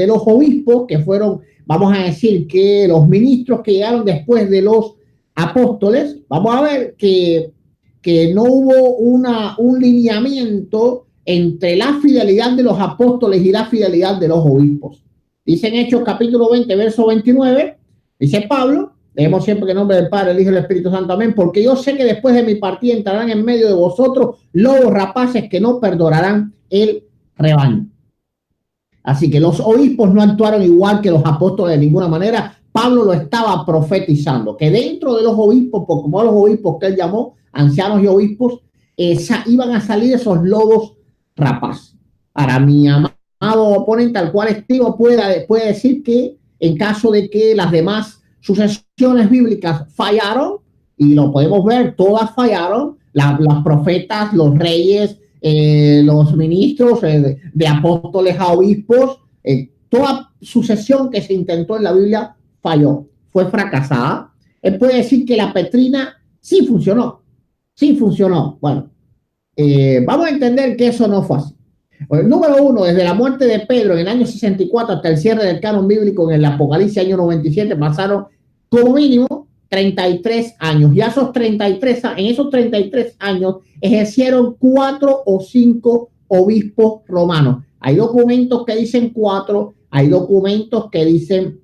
los obispos, que fueron, vamos a decir, que los ministros que llegaron después de los apóstoles. Vamos a ver que no hubo un lineamiento entre la fidelidad de los apóstoles y la fidelidad de los obispos. Dice en Hechos capítulo 20, verso 29, dice Pablo, leemos siempre que en nombre del Padre, el Hijo y el Espíritu Santo, amén, porque yo sé que después de mi partida entrarán en medio de vosotros lobos rapaces que no perdonarán el rebaño. Así que los obispos no actuaron igual que los apóstoles de ninguna manera. Pablo lo estaba profetizando, que dentro de los obispos, como los obispos que él llamó, ancianos y obispos, iban a salir esos lobos rapaces. Ahora, mi amado oponente, al cual estimo, puede decir que en caso de que las demás sucesiones bíblicas fallaron, y lo podemos ver, todas fallaron, los profetas, los reyes, los ministros, de apóstoles a obispos, toda sucesión que se intentó en la Biblia falló, fue fracasada. Él puede decir que la petrina sí funcionó. Bueno, vamos a entender que eso no fue así. Número uno, desde la muerte de Pedro en el año 64 hasta el cierre del canon bíblico en el Apocalipsis año 97 pasaron como mínimo 33 años. Y en esos 33 años ejercieron 4 o 5 obispos romanos. Hay documentos que dicen 4, hay documentos que dicen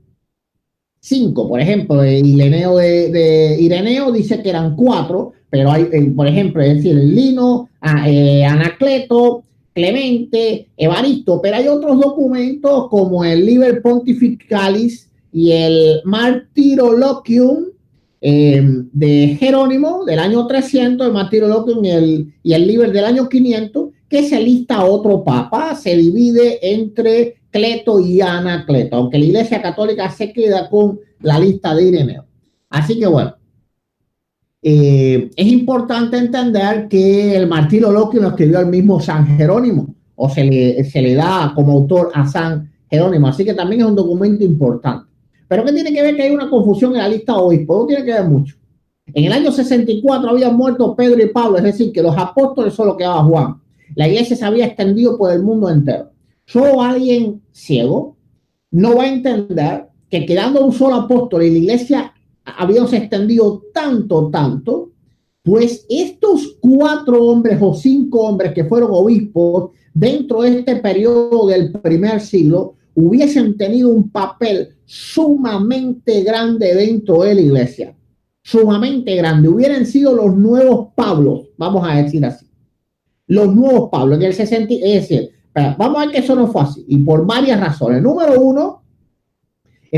5. Por ejemplo, Ireneo de Ireneo dice que eran 4, pero hay, por ejemplo, es decir, Lino, Anacleto, Clemente, Evaristo, pero hay otros documentos como el Liber Pontificalis y el Martyroloquium de Jerónimo del año 300, el Martyroloquium y el Liber del año 500, que se lista a otro papa, se divide entre Cleto y Anacleto, aunque la Iglesia Católica se queda con la lista de Ireneo. Así que bueno, es importante entender que el Martyroloquium lo escribió el mismo San Jerónimo, o se le da como autor a San Jerónimo, así que también es un documento importante. Pero ¿qué tiene que ver que hay una confusión en la lista de obispos? No tiene que ver mucho. En el año 64 habían muerto Pedro y Pablo, es decir, que los apóstoles solo quedaba Juan. La iglesia se había extendido por el mundo entero. Solo alguien ciego no va a entender que quedando un solo apóstol y la iglesia habíamos extendido tanto, pues estos 4 hombres o 5 hombres que fueron obispos dentro de este periodo del primer siglo hubiesen tenido un papel sumamente grande dentro de la iglesia, sumamente grande, hubieran sido los nuevos Pablos, vamos a decir así. los nuevos Pablo en el 60, es decir, vamos a ver que eso no fue así, y por varias razones. Número uno,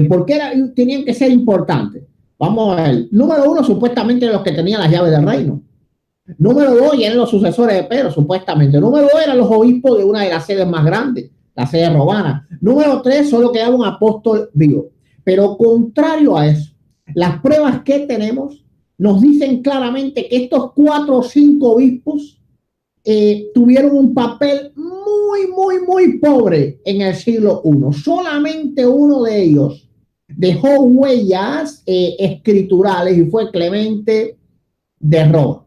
¿por qué tenían que ser importantes? Vamos a ver. Número uno, supuestamente los que tenían las llaves del reino. Número dos, y eran los sucesores de Pedro, supuestamente. Número dos, eran los obispos de una de las sedes más grandes, la sede romana. Número tres, solo quedaba un apóstol vivo. Pero contrario a eso, las pruebas que tenemos nos dicen claramente que estos 4 o 5 obispos tuvieron un papel muy pobre en el siglo I. Solamente uno de ellos dejó huellas escriturales y fue Clemente de Roma.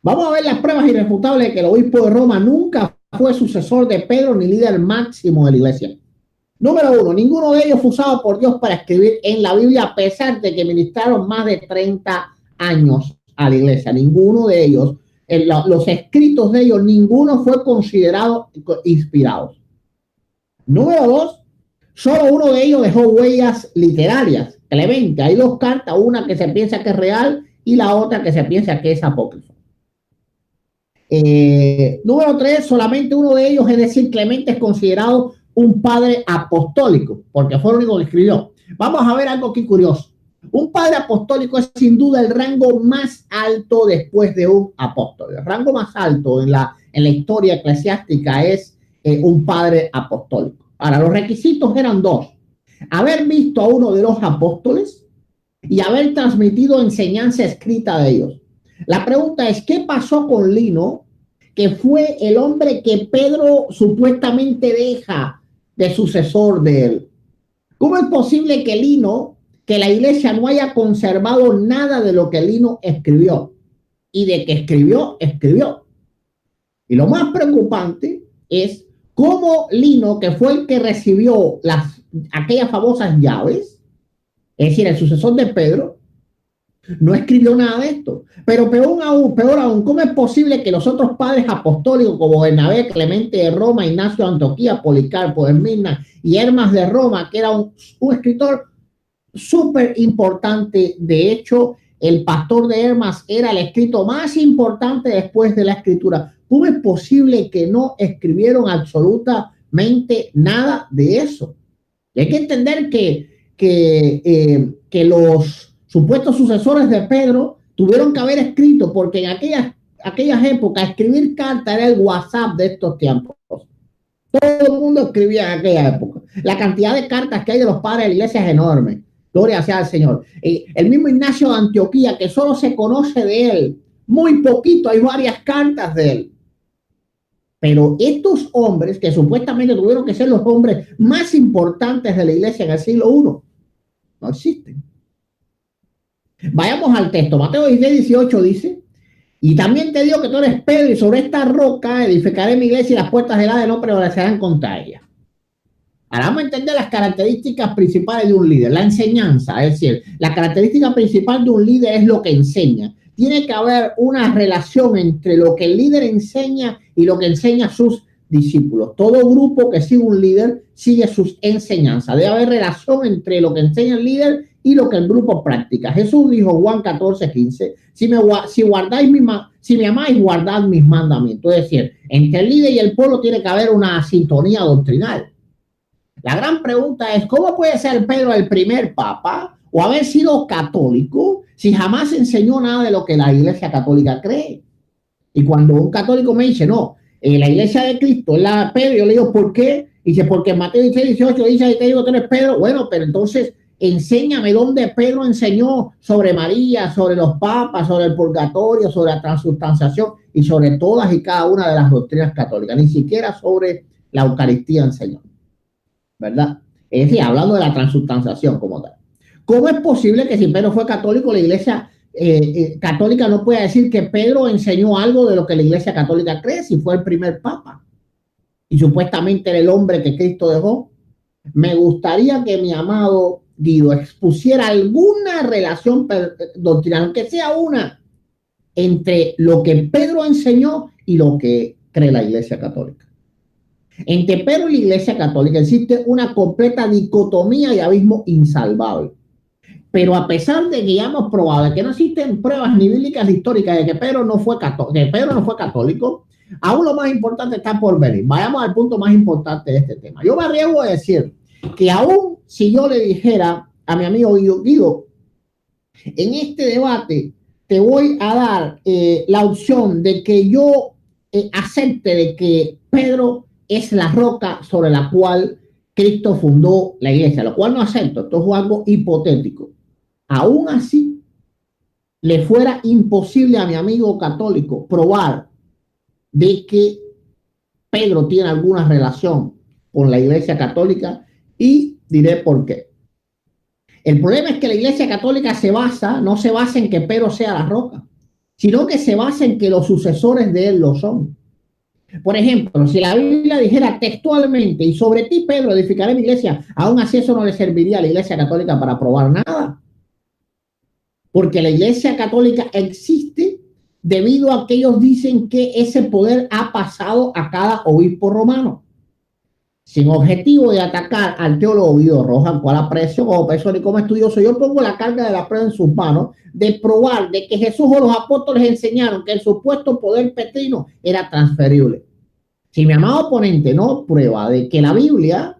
Vamos a ver las pruebas irrefutables de que el obispo de Roma nunca fue sucesor de Pedro ni líder máximo de la iglesia. Número uno, ninguno de ellos fue usado por Dios para escribir en la Biblia, a pesar de que ministraron más de 30 años a la iglesia. Ninguno de ellos, los escritos de ellos, ninguno fue considerado inspirado. Número dos, solo uno de ellos dejó huellas literarias. Clemente, hay 2 cartas, una que se piensa que es real y la otra que se piensa que es apócrifa. Número 3, solamente uno de ellos, es decir, Clemente es considerado un padre apostólico, porque fue el único que escribió. Vamos a ver algo aquí curioso. Un padre apostólico es sin duda el rango más alto después de un apóstol. El rango más alto en la historia eclesiástica es un padre apostólico. Ahora, los requisitos eran 2. Haber visto a uno de los apóstoles y haber transmitido enseñanza escrita de ellos. La pregunta es, ¿qué pasó con Lino, que fue el hombre que Pedro supuestamente deja de sucesor de él? ¿Cómo es posible que Lino, que la iglesia no haya conservado nada de lo que Lino escribió? Y de que escribió. Y lo más preocupante es cómo Lino, que fue el que recibió aquellas famosas llaves, es decir, el sucesor de Pedro, no escribió nada de esto. Pero peor aún, ¿cómo es posible que los otros padres apostólicos como Bernabé, Clemente de Roma, Ignacio de Antioquía, Policarpo de Esmirna y Hermas de Roma, que era un escritor súper importante? De hecho, el pastor de Hermas era el escrito más importante después de la escritura. ¿Cómo es posible que no escribieron absolutamente nada de eso? Y hay que entender que los supuestos sucesores de Pedro tuvieron que haber escrito, porque en aquellas épocas escribir carta era el WhatsApp de estos tiempos. Todo el mundo escribía en aquella época. La cantidad de cartas que hay de los padres de la iglesia es enorme. Gloria sea al Señor. El mismo Ignacio de Antioquía, que solo se conoce de él muy poquito, hay varias cartas de él. Pero estos hombres, que supuestamente tuvieron que ser los hombres más importantes de la iglesia en el siglo I, no existen. Vayamos al texto. Mateo 16:18 dice: y también te digo que tú eres Pedro, y sobre esta roca edificaré mi iglesia, y las puertas del Hades no prevalecerán contra ella. Ahora vamos a entender las características principales de un líder. La enseñanza, es decir, la característica principal de un líder es lo que enseña. Tiene que haber una relación entre lo que el líder enseña y lo que enseña a sus discípulos. Todo grupo que sigue un líder sigue sus enseñanzas. Debe haber relación entre lo que enseña el líder y lo que el grupo practica. Jesús dijo, Juan 14:15, si me amáis, guardad mis mandamientos. Es decir, entre el líder y el pueblo tiene que haber una sintonía doctrinal. La gran pregunta es, ¿cómo puede ser Pedro el primer papa o haber sido católico si jamás enseñó nada de lo que la iglesia católica cree? Y cuando un católico me dice, no, la iglesia de Cristo es la Pedro, yo le digo, ¿por qué? Dice, porque en Mateo 16:18 dice, te digo, tú eres Pedro. Bueno, pero entonces enséñame dónde Pedro enseñó sobre María, sobre los papas, sobre el purgatorio, sobre la transubstanciación y sobre todas y cada una de las doctrinas católicas. Ni siquiera sobre la Eucaristía enseñó, ¿verdad? Es decir, hablando de la transubstanciación como tal. ¿Cómo es posible que si Pedro fue católico, la iglesia católica no pueda decir que Pedro enseñó algo de lo que la iglesia católica cree si fue el primer papa y supuestamente era el hombre que Cristo dejó? Me gustaría que mi amado Guido expusiera alguna relación doctrinal, aunque sea una, entre lo que Pedro enseñó y lo que cree la iglesia católica. Entre Pedro y la iglesia católica existe una completa dicotomía y abismo insalvable. Pero a pesar de que ya hemos probado de que no existen pruebas ni bíblicas ni históricas de que Pedro no fue católico, aún lo más importante está por venir. Vayamos al punto más importante de este tema. Yo me arriesgo a decir que aún si yo le dijera a mi amigo Guido, en este debate te voy a dar la opción de que yo acepte de que Pedro es la roca sobre la cual Cristo fundó la iglesia, lo cual no acepto, esto es algo hipotético. Aún así, le fuera imposible a mi amigo católico probar de que Pedro tiene alguna relación con la iglesia católica, y diré por qué. El problema es que la iglesia católica no se basa en que Pedro sea la roca, sino que se basa en que los sucesores de él lo son. Por ejemplo, si la Biblia dijera textualmente, y sobre ti, Pedro, edificaré mi iglesia, aún así eso no le serviría a la iglesia católica para probar nada. Porque la iglesia católica existe debido a que ellos dicen que ese poder ha pasado a cada obispo romano. Sin objetivo de atacar al teólogo Guido Rojas, al cual aprecio como persona y como estudioso, yo pongo la carga de la prueba en sus manos de probar de que Jesús o los apóstoles enseñaron que el supuesto poder petrino era transferible. Si mi amado oponente no prueba de que la Biblia,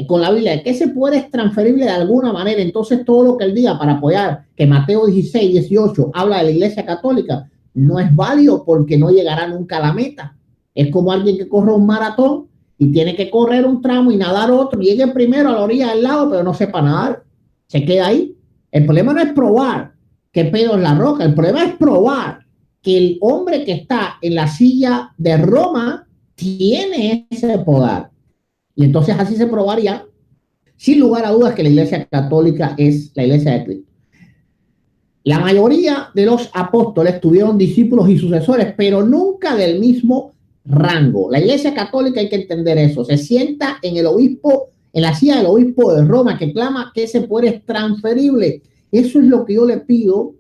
con la Biblia, de que ese poder es transferible de alguna manera, entonces todo lo que él diga para apoyar que Mateo 16, 18 habla de la iglesia católica no es válido, porque no llegará nunca a la meta. Es como alguien que corre un maratón y tiene que correr un tramo y nadar otro, llegue primero a la orilla del lago, pero no sepa nadar, se queda ahí. El problema no es probar que Pedro es la roca, el problema es probar que el hombre que está en la silla de Roma tiene ese poder. Y entonces así se probaría, sin lugar a dudas, que la iglesia católica es la iglesia de Cristo. La mayoría de los apóstoles tuvieron discípulos y sucesores, pero nunca del mismo rango. La iglesia católica, hay que entender eso, se sienta en el obispo, en la silla del obispo de Roma, que clama que ese poder es transferible. Eso es lo que yo le pido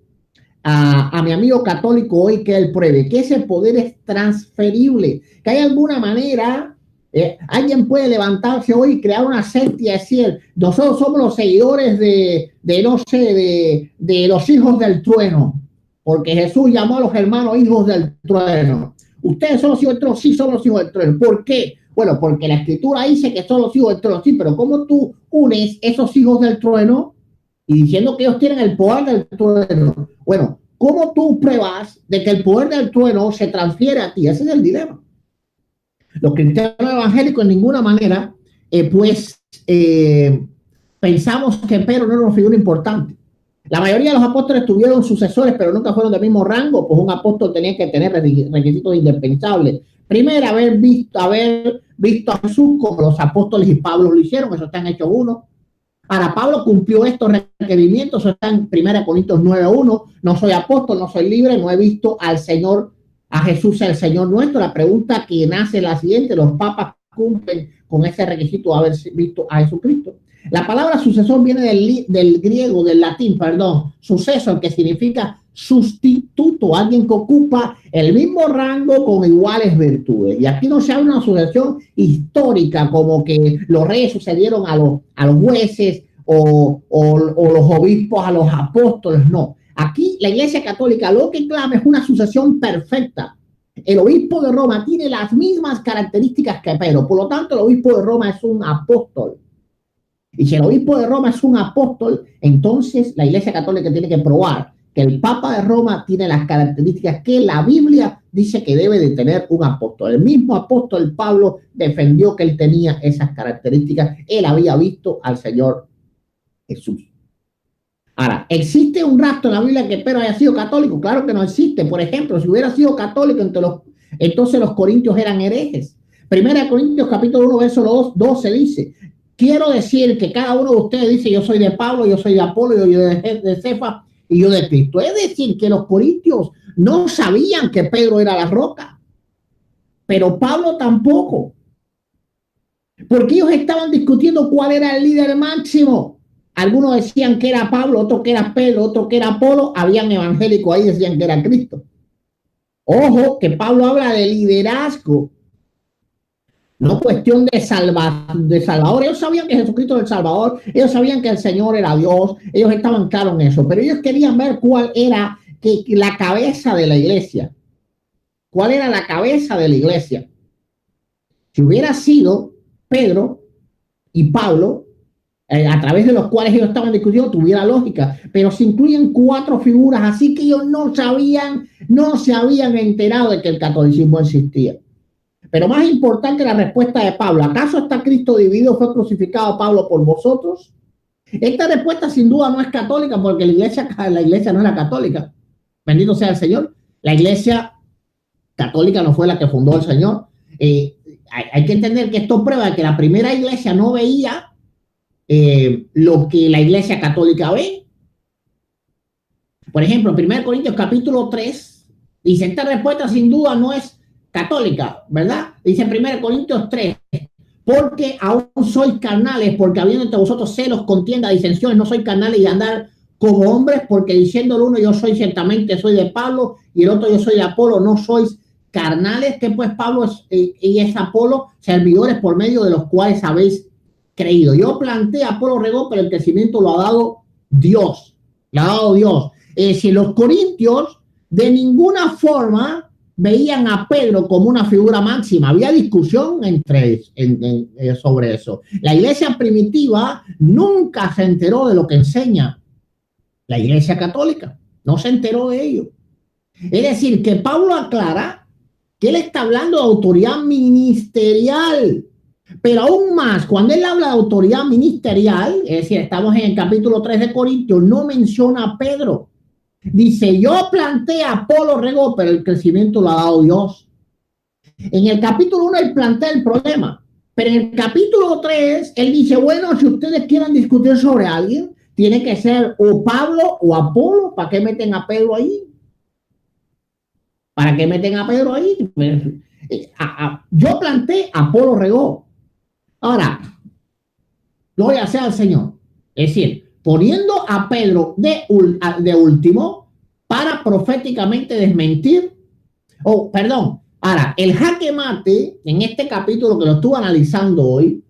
a mi amigo católico hoy, que él pruebe, que ese poder es transferible, que hay alguna manera, alguien puede levantarse hoy y crear una secta y decir, nosotros somos los seguidores de los hijos del trueno, porque Jesús llamó a los hermanos hijos del trueno. Ustedes son los hijos del trueno, sí, somos los hijos del trueno. ¿Por qué? Bueno, porque la escritura dice que son los hijos del trueno, sí, pero ¿cómo tú unes esos hijos del trueno y diciendo que ellos tienen el poder del trueno? Bueno, ¿cómo tú pruebas de que el poder del trueno se transfiere a ti? Ese es el dilema. Los cristianos evangélicos en ninguna manera, pensamos que Pedro no era una figura importante. La mayoría de los apóstoles tuvieron sucesores, pero nunca fueron del mismo rango, pues un apóstol tenía que tener requisitos indispensables. Primero, haber visto a Jesús como los apóstoles y Pablo lo hicieron, eso está en Hechos 1. Ahora, Pablo cumplió estos requerimientos, eso está en 1 Corintios 9:1. No soy apóstol, no soy libre, no he visto al Señor, a Jesús el Señor nuestro. La pregunta que nace es la siguiente: ¿los papas cumplen con ese requisito de haber visto a Jesucristo? La palabra sucesor viene del griego, del latín, sucesor, que significa sustituto, alguien que ocupa el mismo rango con iguales virtudes. Y aquí no se habla de una sucesión histórica, como que los reyes sucedieron a los jueces o los obispos a los apóstoles, no. Aquí la iglesia católica lo que clama es una sucesión perfecta. El obispo de Roma tiene las mismas características que Pedro, por lo tanto el obispo de Roma es un apóstol. Y si el obispo de Roma es un apóstol, entonces la iglesia católica tiene que probar que el papa de Roma tiene las características que la Biblia dice que debe de tener un apóstol. El mismo apóstol Pablo defendió que él tenía esas características. Él había visto al Señor Jesús. Ahora, ¿existe un rastro en la Biblia que Pedro haya sido católico? Claro que no existe. Por ejemplo, si hubiera sido católico, entonces los corintios eran herejes. 1 Corintios capítulo 1, verso 12 dice: quiero decir que cada uno de ustedes dice, yo soy de Pablo, yo soy de Apolo, yo de Cefas y yo de Cristo. Es decir, que los corintios no sabían que Pedro era la roca, pero Pablo tampoco, porque ellos estaban discutiendo cuál era el líder máximo. Algunos decían que era Pablo, otros que era Pedro, otros que era Apolo. Habían evangélicos ahí, decían que era Cristo. Ojo, que Pablo habla de liderazgo. No cuestión de Salvador. Ellos sabían que Jesucristo era el Salvador, ellos sabían que el Señor era Dios, ellos estaban claros en eso, pero ellos querían ver cuál era la cabeza de la iglesia. ¿Cuál era la cabeza de la iglesia? Si hubiera sido Pedro y Pablo, a través de los cuales ellos estaban discutiendo, tuviera lógica, pero se incluyen 4 figuras, así que ellos no se habían enterado de que el catolicismo existía. Pero más importante la respuesta de Pablo: ¿acaso está Cristo dividido? ¿Fue crucificado Pablo por vosotros? Esta respuesta sin duda no es católica, porque la iglesia no era católica. Bendito sea el Señor. La iglesia católica no fue la que fundó el Señor. Hay que entender que esto prueba que la primera iglesia no veía lo que la iglesia católica ve. Por ejemplo, en 1 Corintios capítulo 3 dice: esta respuesta sin duda no es católica, ¿verdad? Dice en 1 Corintios 3: porque aún sois carnales, porque habiendo entre vosotros celos, contienda, disensiones, no sois carnales y andar como hombres, porque diciendo el uno: yo soy ciertamente, soy de Pablo, y el otro: yo soy de Apolo, no sois carnales. Que pues Pablo y es Apolo, servidores por medio de los cuales habéis creído. Yo planté, Apolo regó, pero el crecimiento lo ha dado Dios. Lo ha dado Dios. Si los corintios de ninguna forma veían a Pedro como una figura máxima, había discusión sobre eso. La iglesia primitiva nunca se enteró de lo que enseña la iglesia católica, no se enteró de ello. Es decir, que Pablo aclara que él está hablando de autoridad ministerial, pero aún más, cuando él habla de autoridad ministerial, es decir, estamos en el capítulo 3 de Corintios, no menciona a Pedro. Dice: yo planté, Apolo regó, pero el crecimiento lo ha dado Dios. En el capítulo 1 él plantea el problema, pero en el capítulo 3 él dice: bueno, si ustedes quieren discutir sobre alguien, tiene que ser o Pablo o Apolo. ¿Para qué meten a Pedro ahí? ¿Para qué meten a Pedro ahí? Yo planté, Apolo regó. Ahora, gloria sea al Señor. Es decir, poniendo a Pedro de último para proféticamente desmentir. Ahora, el jaque mate en este capítulo que lo estuve analizando hoy,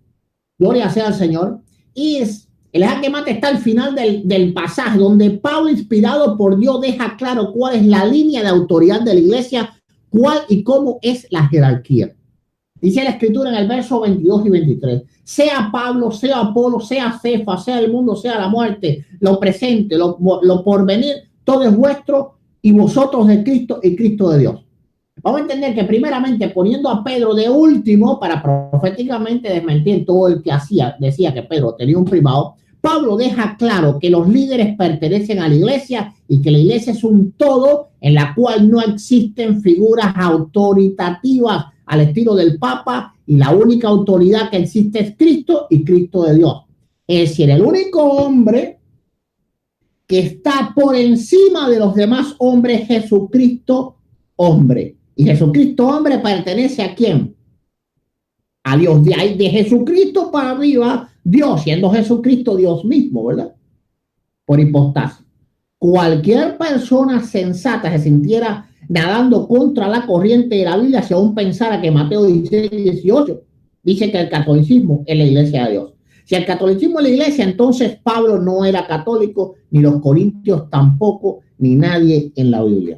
gloria sea al Señor, el jaque mate está al final del pasaje, donde Pablo, inspirado por Dios, deja claro cuál es la línea de autoridad de la iglesia, cuál y cómo es la jerarquía. Dice la escritura en el verso 22 y 23: sea Pablo, sea Apolo, sea Cefas, sea el mundo, sea la muerte, lo presente, lo porvenir, todo es vuestro, y vosotros de Cristo y Cristo de Dios. Vamos a entender que primeramente, poniendo a Pedro de último para proféticamente desmentir todo el que decía que Pedro tenía un privado, Pablo deja claro que los líderes pertenecen a la iglesia y que la iglesia es un todo en la cual no existen figuras autoritativas al estilo del Papa, y la única autoridad que existe es Cristo y Cristo de Dios. Es decir, el único hombre que está por encima de los demás hombres, Jesucristo hombre. Y Jesucristo hombre pertenece ¿a quién? A Dios. De Jesucristo para arriba, Dios, siendo Jesucristo Dios mismo, ¿verdad? Por hipostasis. Cualquier persona sensata se sintiera nadando contra la corriente de la Biblia si aún pensara que Mateo 16, 18 dice que el catolicismo es la iglesia de Dios. Si el catolicismo es la iglesia, entonces Pablo no era católico, ni los corintios tampoco, ni nadie en la Biblia.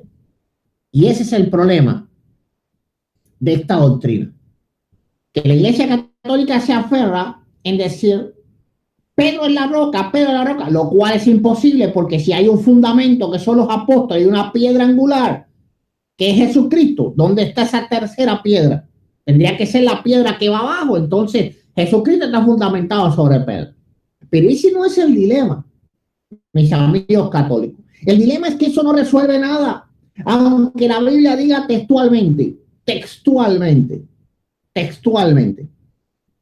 Y ese es el problema de esta doctrina, que la iglesia católica se aferra en decir: Pedro es la roca, Pedro es la roca, lo cual es imposible, porque si hay un fundamento que son los apóstoles y una piedra angular que es Jesucristo, ¿dónde está esa tercera piedra? Tendría que ser la piedra que va abajo. Entonces Jesucristo está fundamentado sobre Pedro. Pero ese no es el dilema, mis amigos católicos. El dilema es que eso no resuelve nada, aunque la Biblia diga textualmente,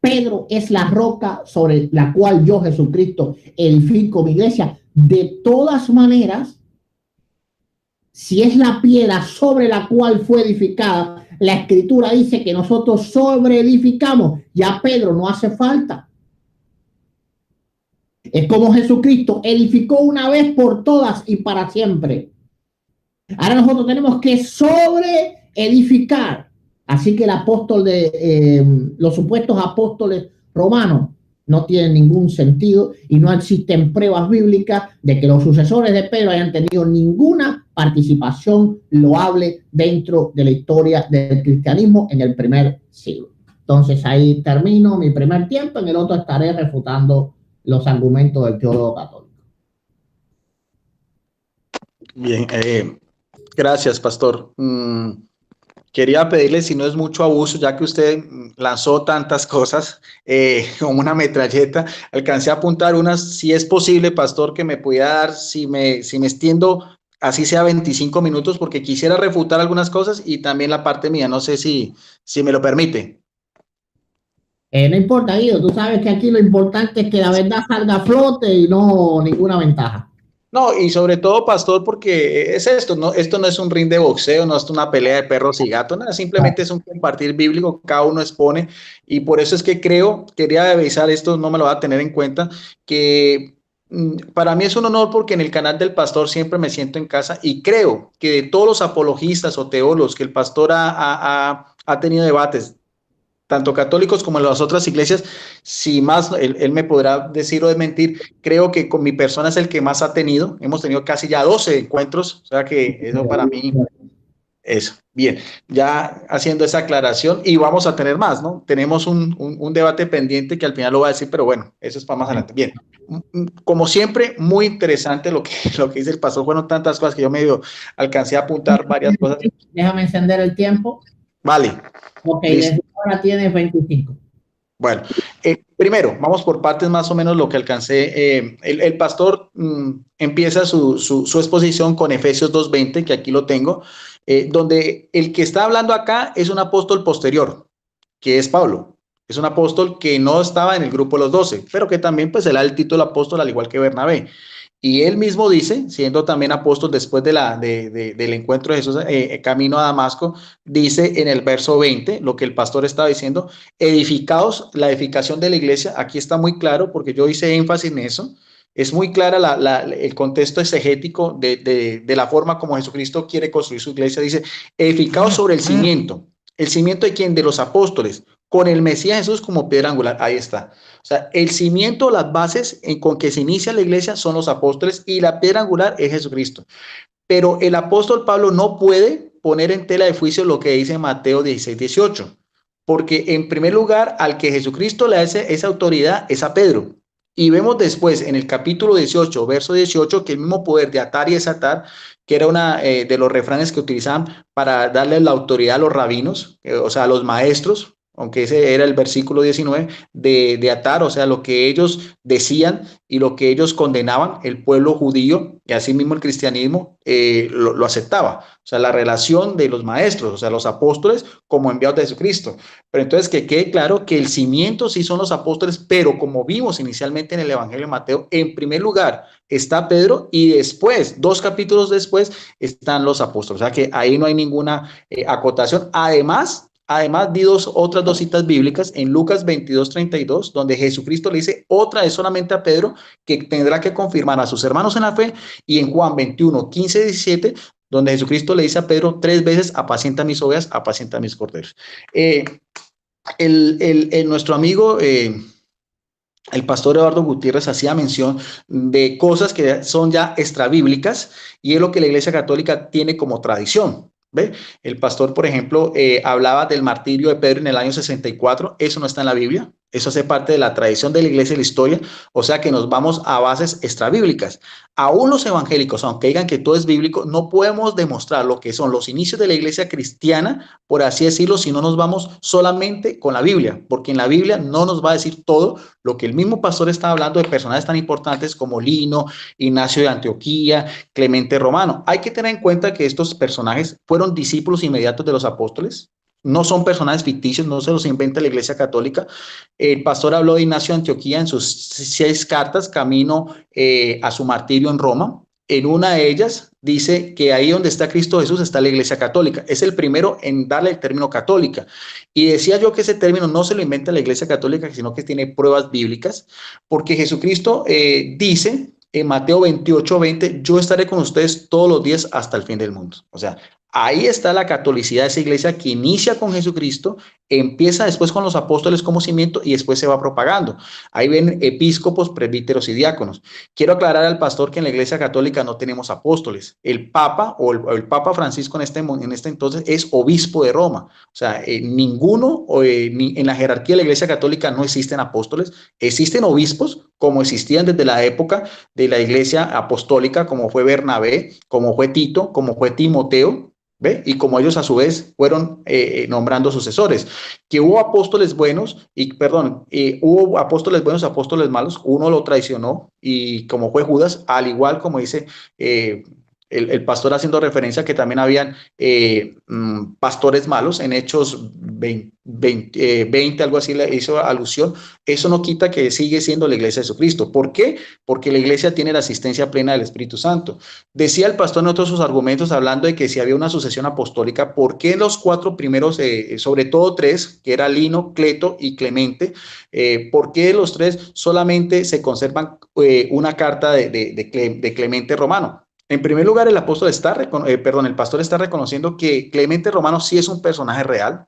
Pedro es la roca sobre la cual yo, Jesucristo, edifico mi iglesia. De todas maneras, si es la piedra sobre la cual fue edificada, la escritura dice que nosotros sobreedificamos. Ya Pedro no hace falta. Es como Jesucristo edificó una vez por todas y para siempre. Ahora nosotros tenemos que sobreedificar. Así que el apóstol los supuestos apóstoles romanos no tienen ningún sentido y no existen pruebas bíblicas de que los sucesores de Pedro hayan tenido ninguna participación loable dentro de la historia del cristianismo en el primer siglo. Entonces ahí termino mi primer tiempo, en el otro estaré refutando los argumentos del teólogo católico. Bien, gracias, pastor. Quería pedirle, si no es mucho abuso, ya que usted lanzó tantas cosas como una metralleta, alcancé a apuntar unas, si es posible, pastor, que me pudiera dar, si me extiendo, así sea 25 minutos, porque quisiera refutar algunas cosas y también la parte mía, no sé si me lo permite. No importa, Guido, tú sabes que aquí lo importante es que la verdad salga a flote y no ninguna ventaja. No, y sobre todo, pastor, porque es esto no es un ring de boxeo, no es una pelea de perros y gatos, nada, simplemente es un compartir bíblico, cada uno expone, y por eso es que quería avisar esto, no me lo va a tener en cuenta, que para mí es un honor porque en el canal del pastor siempre me siento en casa y creo que de todos los apologistas o teólogos que el pastor ha tenido debates, tanto católicos como en las otras iglesias, si más, él me podrá decir o desmentir, creo que con mi persona es el que más ha tenido, hemos tenido casi ya 12 encuentros, o sea que eso para mí, eso, bien, ya haciendo esa aclaración y vamos a tener más, ¿no? Tenemos un debate pendiente que al final lo voy a decir, pero bueno, eso es para más adelante. Bien, como siempre, muy interesante lo que dice el pastor, fueron tantas cosas que yo medio alcancé a apuntar varias cosas. Déjame encender el tiempo. Vale. Ok, desde ahora tienes 25. Bueno, primero, vamos por partes más o menos lo que alcancé. El pastor empieza su exposición con Efesios 2:20, que aquí lo tengo, donde el que está hablando acá es un apóstol posterior, que es Pablo. Es un apóstol que no estaba en el grupo de los 12, pero que también pues él da el título apóstol al igual que Bernabé. Y él mismo dice, siendo también apóstol después del encuentro de Jesús camino a Damasco, dice en el verso 20, lo que el pastor estaba diciendo, edificados, la edificación de la iglesia, aquí está muy claro porque yo hice énfasis en eso, es muy clara el contexto exegético de la forma como Jesucristo quiere construir su iglesia, dice, edificados sobre el cimiento de quién, de los apóstoles, con el Mesías Jesús como piedra angular, ahí está. O sea, el cimiento, las bases con que se inicia la iglesia son los apóstoles y la piedra angular es Jesucristo. Pero el apóstol Pablo no puede poner en tela de juicio lo que dice Mateo 16:18, porque en primer lugar, al que Jesucristo le hace esa autoridad es a Pedro. Y vemos después en el capítulo 18, verso 18, que el mismo poder de atar y desatar, que era una de los refranes que utilizaban para darle la autoridad a los rabinos, o sea, a los maestros, aunque ese era el versículo 19, de atar, o sea, lo que ellos decían y lo que ellos condenaban, el pueblo judío y asimismo el cristianismo lo aceptaba. O sea, la relación de los maestros, o sea, los apóstoles como enviados de Jesucristo. Pero entonces que quede claro que el cimiento sí son los apóstoles, pero como vimos inicialmente en el Evangelio de Mateo, en primer lugar está Pedro y después, 2 capítulos después, están los apóstoles. O sea que ahí no hay ninguna acotación. Además, di otras dos citas bíblicas en Lucas 22:32, donde Jesucristo le dice otra vez solamente a Pedro que tendrá que confirmar a sus hermanos en la fe, y en Juan 21:15-17, donde Jesucristo le dice a Pedro 3 veces, apacienta mis ovejas, apacienta mis corderos. Nuestro amigo, el pastor Eduardo Gutiérrez, hacía mención de cosas que son ya extrabíblicas y es lo que la Iglesia Católica tiene como tradición. ¿Ve? El pastor, por ejemplo, hablaba del martirio de Pedro en el año 64. Eso no está en la Biblia. Eso hace parte de la tradición de la iglesia y la historia. O sea que nos vamos a bases extrabíblicas. Aún los evangélicos, aunque digan que todo es bíblico, no podemos demostrar lo que son los inicios de la iglesia cristiana, por así decirlo, si no nos vamos solamente con la Biblia, porque en la Biblia no nos va a decir todo lo que el mismo pastor está hablando de personajes tan importantes como Lino, Ignacio de Antioquía, Clemente Romano. Hay que tener en cuenta que estos personajes fueron discípulos inmediatos de los apóstoles. No son personajes ficticios, no se los inventa la Iglesia Católica. El pastor habló de Ignacio de Antioquía en sus 6 cartas, camino a su martirio en Roma. En una de ellas dice que ahí donde está Cristo Jesús está la Iglesia Católica. Es el primero en darle el término católica. Y decía yo que ese término no se lo inventa la Iglesia Católica, sino que tiene pruebas bíblicas, porque Jesucristo dice en Mateo 28:20, yo estaré con ustedes todos los días hasta el fin del mundo. O sea, Ahí está la catolicidad de esa iglesia que inicia con Jesucristo, empieza después con los apóstoles como cimiento y después se va propagando. Ahí ven episcopos, presbíteros y diáconos. Quiero aclarar al pastor que en la iglesia católica no tenemos apóstoles. El Papa o el Papa Francisco en este entonces es obispo de Roma. O sea, en la jerarquía de la iglesia católica no existen apóstoles, existen obispos como existían desde la época de la iglesia apostólica, como fue Bernabé, como fue Tito, como fue Timoteo. ¿Ve? Y como ellos a su vez fueron nombrando sucesores, que hubo apóstoles buenos hubo apóstoles malos, uno lo traicionó y como fue Judas, al igual como dice el pastor haciendo referencia que también habían pastores malos en Hechos 20, algo así le hizo alusión. Eso no quita que sigue siendo la iglesia de Jesucristo. ¿Por qué? Porque la iglesia tiene la asistencia plena del Espíritu Santo. Decía el pastor en otros sus argumentos hablando de que si había una sucesión apostólica, ¿por qué los cuatro primeros, sobre todo tres, que era Lino, Cleto y Clemente, por qué los tres solamente se conservan una carta de Clemente Romano? En primer lugar, el pastor está reconociendo que Clemente Romano sí es un personaje real.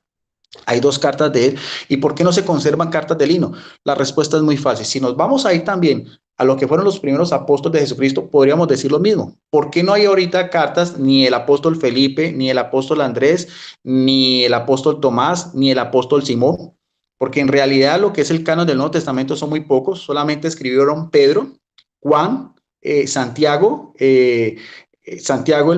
Hay dos cartas de él. ¿Y por qué no se conservan cartas de Lino? La respuesta es muy fácil. Si nos vamos ahí también a lo que fueron los primeros apóstoles de Jesucristo, podríamos decir lo mismo. ¿Por qué no hay ahorita cartas ni el apóstol Felipe, ni el apóstol Andrés, ni el apóstol Tomás, ni el apóstol Simón? Porque en realidad lo que es el canon del Nuevo Testamento son muy pocos. Solamente escribieron Pedro, Juan, Santiago el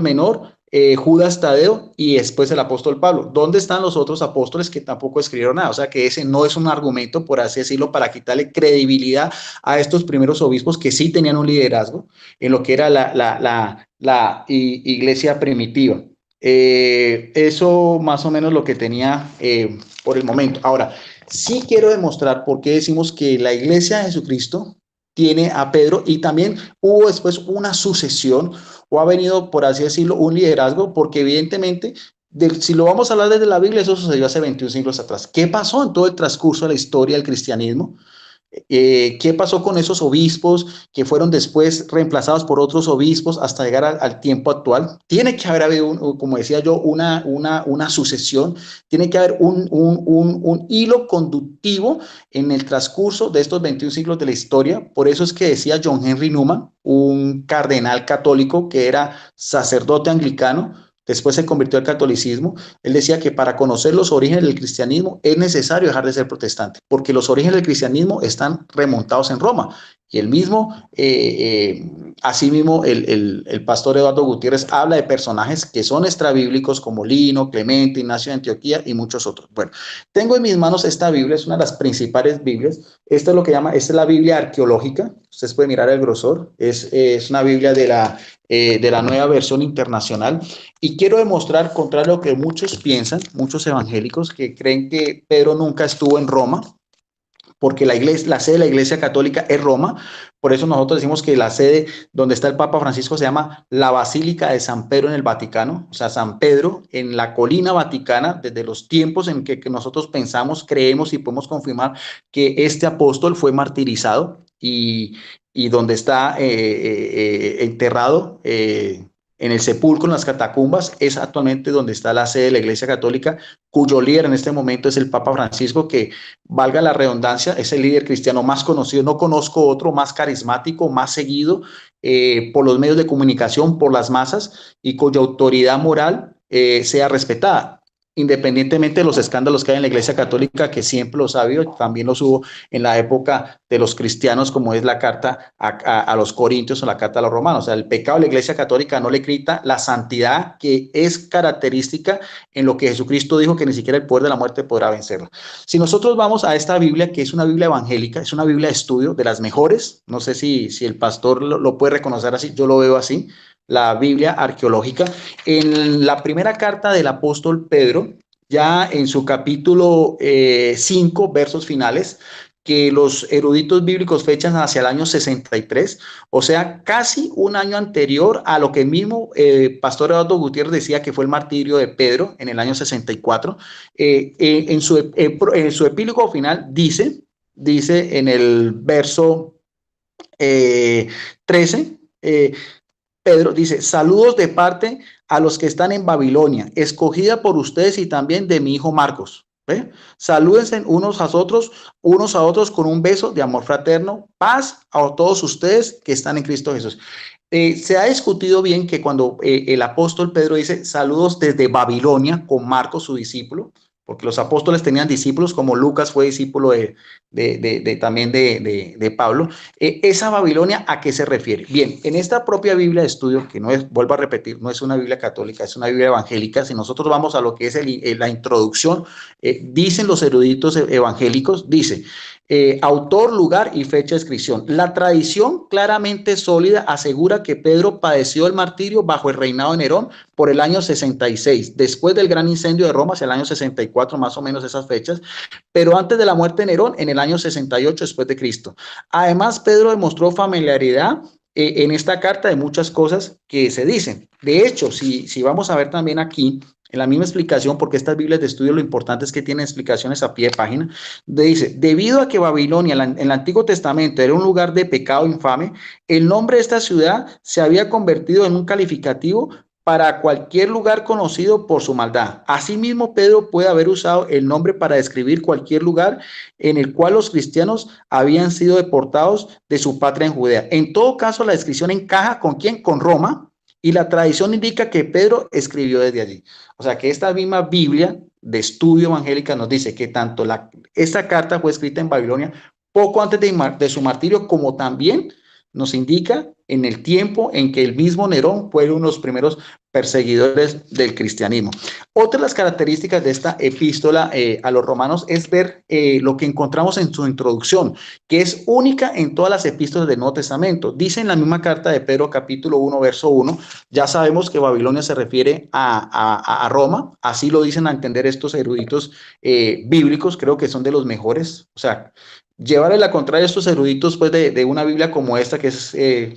menor, Judas Tadeo y después el apóstol Pablo. ¿Dónde están los otros apóstoles que tampoco escribieron nada? O sea que ese no es un argumento, por así decirlo, para quitarle credibilidad a estos primeros obispos que sí tenían un liderazgo en lo que era la iglesia primitiva. Eso más o menos lo que tenía por el momento. Ahora, sí quiero demostrar por qué decimos que la iglesia de Jesucristo tiene a Pedro y también hubo después una sucesión o ha venido, por así decirlo, un liderazgo, porque evidentemente, si lo vamos a hablar desde la Biblia, eso sucedió hace 21 siglos atrás. ¿Qué pasó en todo el transcurso de la historia del cristianismo? ¿Qué pasó con esos obispos que fueron después reemplazados por otros obispos hasta llegar al tiempo actual? Tiene que haber habido, como decía yo, una sucesión, tiene que haber un hilo conductivo en el transcurso de estos 21 siglos de la historia. Por eso es que decía John Henry Newman, un cardenal católico que era sacerdote anglicano, después se convirtió al catolicismo. Él decía que para conocer los orígenes del cristianismo es necesario dejar de ser protestante, porque los orígenes del cristianismo están remontados en Roma. Y el mismo, asimismo, el pastor Eduardo Gutiérrez habla de personajes que son extrabíblicos como Lino, Clemente, Ignacio de Antioquía y muchos otros. Bueno, tengo en mis manos esta Biblia, es una de las principales Biblias. Esta es lo que esta es la Biblia arqueológica. Ustedes pueden mirar el grosor. Es una Biblia de la Nueva Versión Internacional. Y quiero demostrar, contrario a lo que muchos piensan, muchos evangélicos que creen que Pedro nunca estuvo en Roma, porque la sede de la Iglesia Católica es Roma. Por eso nosotros decimos que la sede donde está el Papa Francisco se llama la Basílica de San Pedro en el Vaticano, o sea, San Pedro en la colina vaticana, desde los tiempos en que nosotros pensamos, creemos y podemos confirmar que este apóstol fue martirizado y donde está enterrado en el sepulcro, en las catacumbas, es actualmente donde está la sede de la Iglesia Católica, cuyo líder en este momento es el Papa Francisco, que, valga la redundancia, es el líder cristiano más conocido. No conozco otro más carismático, más seguido por los medios de comunicación, por las masas, y cuya autoridad moral sea respetada, independientemente de los escándalos que hay en la Iglesia Católica, que siempre los ha habido, también los hubo en la época de los cristianos, como es la carta a los Corintios o la carta a los Romanos. O sea, el pecado de la Iglesia Católica no le quita la santidad que es característica en lo que Jesucristo dijo, que ni siquiera el poder de la muerte podrá vencerla. Si nosotros vamos a esta Biblia, que es una Biblia evangélica, es una Biblia de estudio, de las mejores, no sé si el pastor lo puede reconocer así, yo lo veo así, la Biblia arqueológica. En la primera carta del apóstol Pedro, ya en su capítulo 5, versos finales, que los eruditos bíblicos fechan hacia el año 63, o sea, casi un año anterior a lo que mismo pastor Eduardo Gutiérrez decía que fue el martirio de Pedro en el año 64. En su epílogo final dice en el verso 13, Pedro dice, saludos de parte a los que están en Babilonia, escogida por ustedes y también de mi hijo Marcos. ¿Ve? Salúdense unos a otros con un beso de amor fraterno. Paz a todos ustedes que están en Cristo Jesús. Se ha discutido bien que cuando el apóstol Pedro dice saludos desde Babilonia con Marcos, su discípulo, porque los apóstoles tenían discípulos, como Lucas fue discípulo también de Pablo. ¿Esa Babilonia a qué se refiere? Bien, en esta propia Biblia de estudio, que no es, vuelvo a repetir, no es una Biblia católica, es una Biblia evangélica. Si nosotros vamos a lo que es la introducción, dicen los eruditos evangélicos, dice, autor, lugar y fecha de inscripción. La tradición claramente sólida asegura que Pedro padeció el martirio bajo el reinado de Nerón por el año 66, después del gran incendio de Roma, hacia el año 64, más o menos esas fechas, pero antes de la muerte de Nerón, en el año 68 después de Cristo. Además, Pedro demostró familiaridad en esta carta de muchas cosas que se dicen. De hecho, si vamos a ver también aquí, en la misma explicación, porque estas Biblias de estudio lo importante es que tienen explicaciones a pie de página, dice, debido a que Babilonia en el Antiguo Testamento era un lugar de pecado infame, el nombre de esta ciudad se había convertido en un calificativo para cualquier lugar conocido por su maldad. Asimismo, Pedro puede haber usado el nombre para describir cualquier lugar en el cual los cristianos habían sido deportados de su patria en Judea. En todo caso, la descripción encaja ¿con quién? Con Roma, y la tradición indica que Pedro escribió desde allí. O sea que esta misma Biblia de estudio evangélica nos dice que tanto esta carta fue escrita en Babilonia poco antes de su martirio, como también nos indica en el tiempo en que el mismo Nerón fue uno de los primeros perseguidores del cristianismo. Otra de las características de esta epístola a los romanos es ver lo que encontramos en su introducción, que es única en todas las epístolas del Nuevo Testamento. Dice en la misma carta de Pedro, capítulo 1, verso 1, ya sabemos que Babilonia se refiere a Roma, así lo dicen a entender estos eruditos bíblicos, creo que son de los mejores, o sea, llevarle la contraria a estos eruditos pues, de una Biblia como esta, que es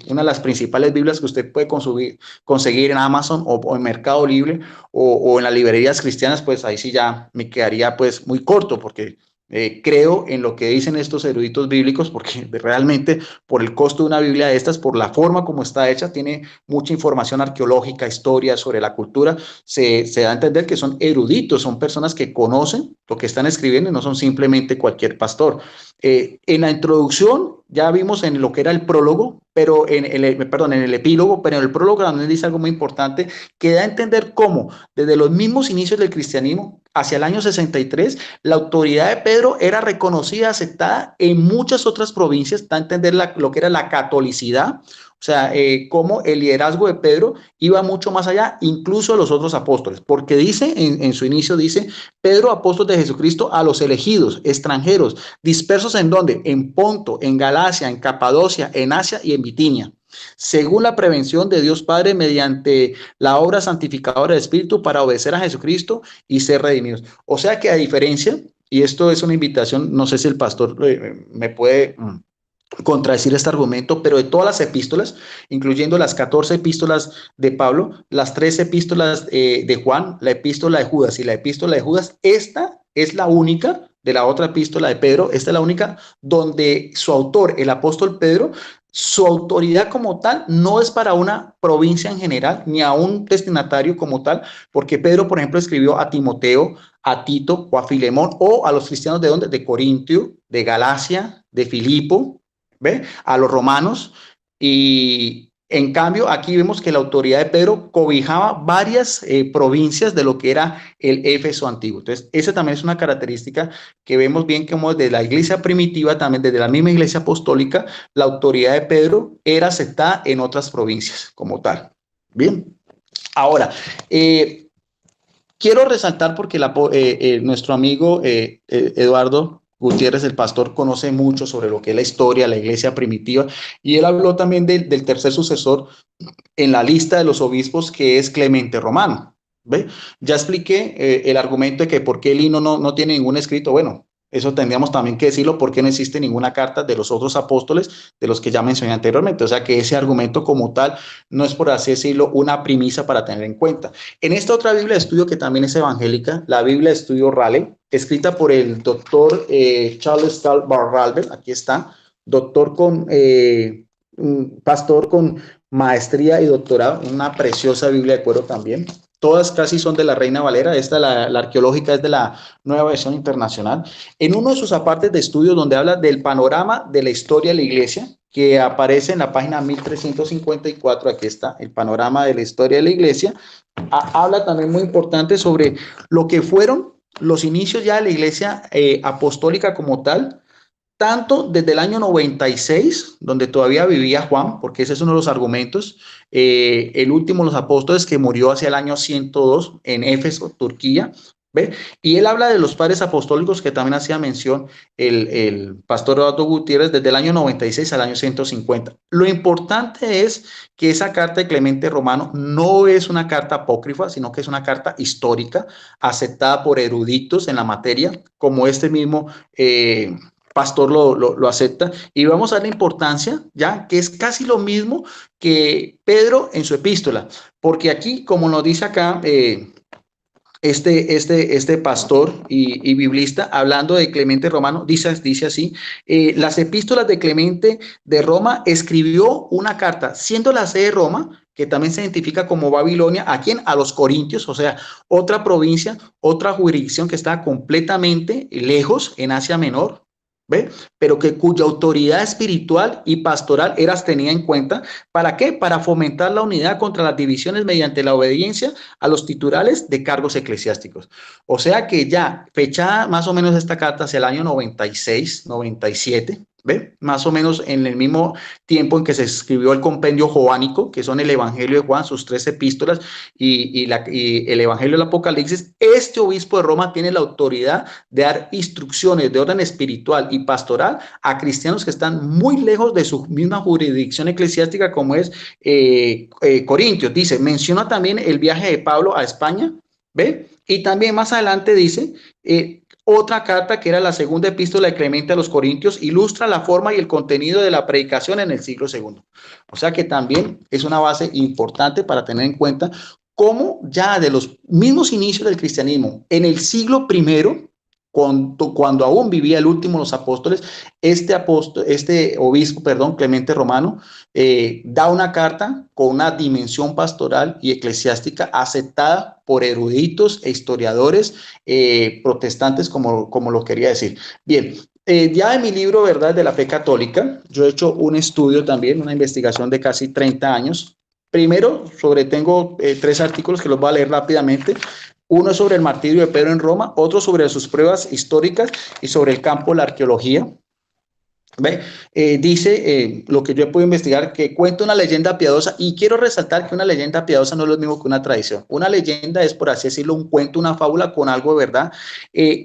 una de las principales Biblias que usted puede conseguir en Amazon o en Mercado Libre o en las librerías cristianas, pues ahí sí ya me quedaría pues muy corto, porque creo en lo que dicen estos eruditos bíblicos, porque realmente por el costo de una Biblia de estas, por la forma como está hecha, tiene mucha información arqueológica, historia sobre la cultura, se da a entender que son eruditos, son personas que conocen lo que están escribiendo y no son simplemente cualquier pastor. En la introducción ya vimos en lo que era el prólogo, pero en el epílogo, pero en el prólogo también dice algo muy importante que da a entender cómo desde los mismos inicios del cristianismo hacia el año 63, la autoridad de Pedro era reconocida, aceptada en muchas otras provincias, da a entender lo que era la catolicidad. O sea, cómo el liderazgo de Pedro iba mucho más allá, incluso de los otros apóstoles, porque dice, en su inicio dice, Pedro, apóstol de Jesucristo, a los elegidos, extranjeros, dispersos en donde, en Ponto, en Galacia, en Capadocia, en Asia y en Bitinia, según la prevención de Dios Padre mediante la obra santificadora del Espíritu para obedecer a Jesucristo y ser redimidos. O sea que a diferencia, y esto es una invitación, no sé si el pastor me puede contradecir este argumento, pero de todas las epístolas, incluyendo las 14 epístolas de Pablo, las 3 epístolas de Juan, la epístola de Judas y la epístola de Judas, esta es la única de la otra epístola de Pedro, esta es la única donde su autor, el apóstol Pedro, su autoridad como tal no es para una provincia en general, ni a un destinatario como tal, porque Pedro, por ejemplo, escribió a Timoteo, a Tito o a Filemón, o a los cristianos de dónde, de Corintio, de Galacia, de Filipo, ¿ve? A los romanos, y en cambio aquí vemos que la autoridad de Pedro cobijaba varias provincias de lo que era el Éfeso antiguo. Entonces, esa también es una característica que vemos bien como desde la iglesia primitiva, también desde la misma iglesia apostólica, la autoridad de Pedro era aceptada en otras provincias como tal. Bien, ahora, quiero resaltar porque nuestro amigo Eduardo Gutiérrez, el pastor, conoce mucho sobre lo que es la historia, la iglesia primitiva, y él habló también del tercer sucesor en la lista de los obispos, que es Clemente Romano. ¿Ve? Ya expliqué el argumento de que por qué el himno no tiene ningún escrito. Bueno, eso tendríamos también que decirlo, porque no existe ninguna carta de los otros apóstoles de los que ya mencioné anteriormente. O sea que ese argumento como tal no es, por así decirlo, una premisa para tener en cuenta. En esta otra Biblia de estudio, que también es evangélica, la Biblia de estudio Raleigh, escrita por el doctor Charles Barralber, aquí está, doctor con pastor con maestría y doctorado, una preciosa Biblia de cuero también. Todas casi son de la Reina Valera, esta, la arqueológica, es de la Nueva Versión Internacional. En uno de sus apartes de estudio donde habla del panorama de la historia de la iglesia, que aparece en la página 1354, aquí está, el panorama de la historia de la iglesia, habla también muy importante sobre lo que fueron los inicios ya de la iglesia apostólica como tal, tanto desde el año 96, donde todavía vivía Juan, porque ese es uno de los argumentos, el último de los apóstoles que murió hacia el año 102 en Éfeso, Turquía, ¿ve? Y él habla de los padres apostólicos que también hacía mención el pastor Eduardo Gutiérrez desde el año 96 al año 150. Lo importante es que esa carta de Clemente Romano no es una carta apócrifa, sino que es una carta histórica aceptada por eruditos en la materia, como este mismo pastor lo acepta, y vamos a dar la importancia, ya que es casi lo mismo que Pedro en su epístola, porque aquí, como nos dice acá este pastor y biblista, hablando de Clemente Romano, dice así, las epístolas de Clemente de Roma escribió una carta, siendo la sede de Roma, que también se identifica como Babilonia, ¿a quién? A los corintios, o sea, otra provincia, otra jurisdicción que está completamente lejos en Asia Menor, ¿ve? Pero que cuya autoridad espiritual y pastoral era tenida en cuenta. ¿Para qué? Para fomentar la unidad contra las divisiones mediante la obediencia a los titulares de cargos eclesiásticos. O sea que ya fechada más o menos esta carta hacia el año 96, 97, ¿ve? Más o menos en el mismo tiempo en que se escribió el compendio joánico, que son el Evangelio de Juan, sus 3 epístolas y el Evangelio del Apocalipsis. Este obispo de Roma tiene la autoridad de dar instrucciones de orden espiritual y pastoral a cristianos que están muy lejos de su misma jurisdicción eclesiástica, como es Corintios. Dice, menciona también el viaje de Pablo a España, ¿ve? Y también más adelante dice, otra carta que era la segunda epístola de Clemente a los Corintios, ilustra la forma y el contenido de la predicación en el siglo II. O sea que también es una base importante para tener en cuenta cómo ya de los mismos inicios del cristianismo en el siglo I, cuando aún vivía el último de los apóstoles, este obispo, Clemente Romano, da una carta con una dimensión pastoral y eclesiástica aceptada por eruditos e historiadores protestantes, como lo quería decir. Bien, ya en mi libro Verdad de la Fe Católica, yo he hecho un estudio también, una investigación de casi 30 años. Primero, tengo 3 artículos que los voy a leer rápidamente. Uno es sobre el martirio de Pedro en Roma, otro sobre sus pruebas históricas y sobre el campo de la arqueología. ¿Ve? Dice lo que yo he podido investigar, que cuenta una leyenda piadosa, y quiero resaltar que una leyenda piadosa no es lo mismo que una tradición. Una leyenda es, por así decirlo, un cuento, una fábula con algo de verdad.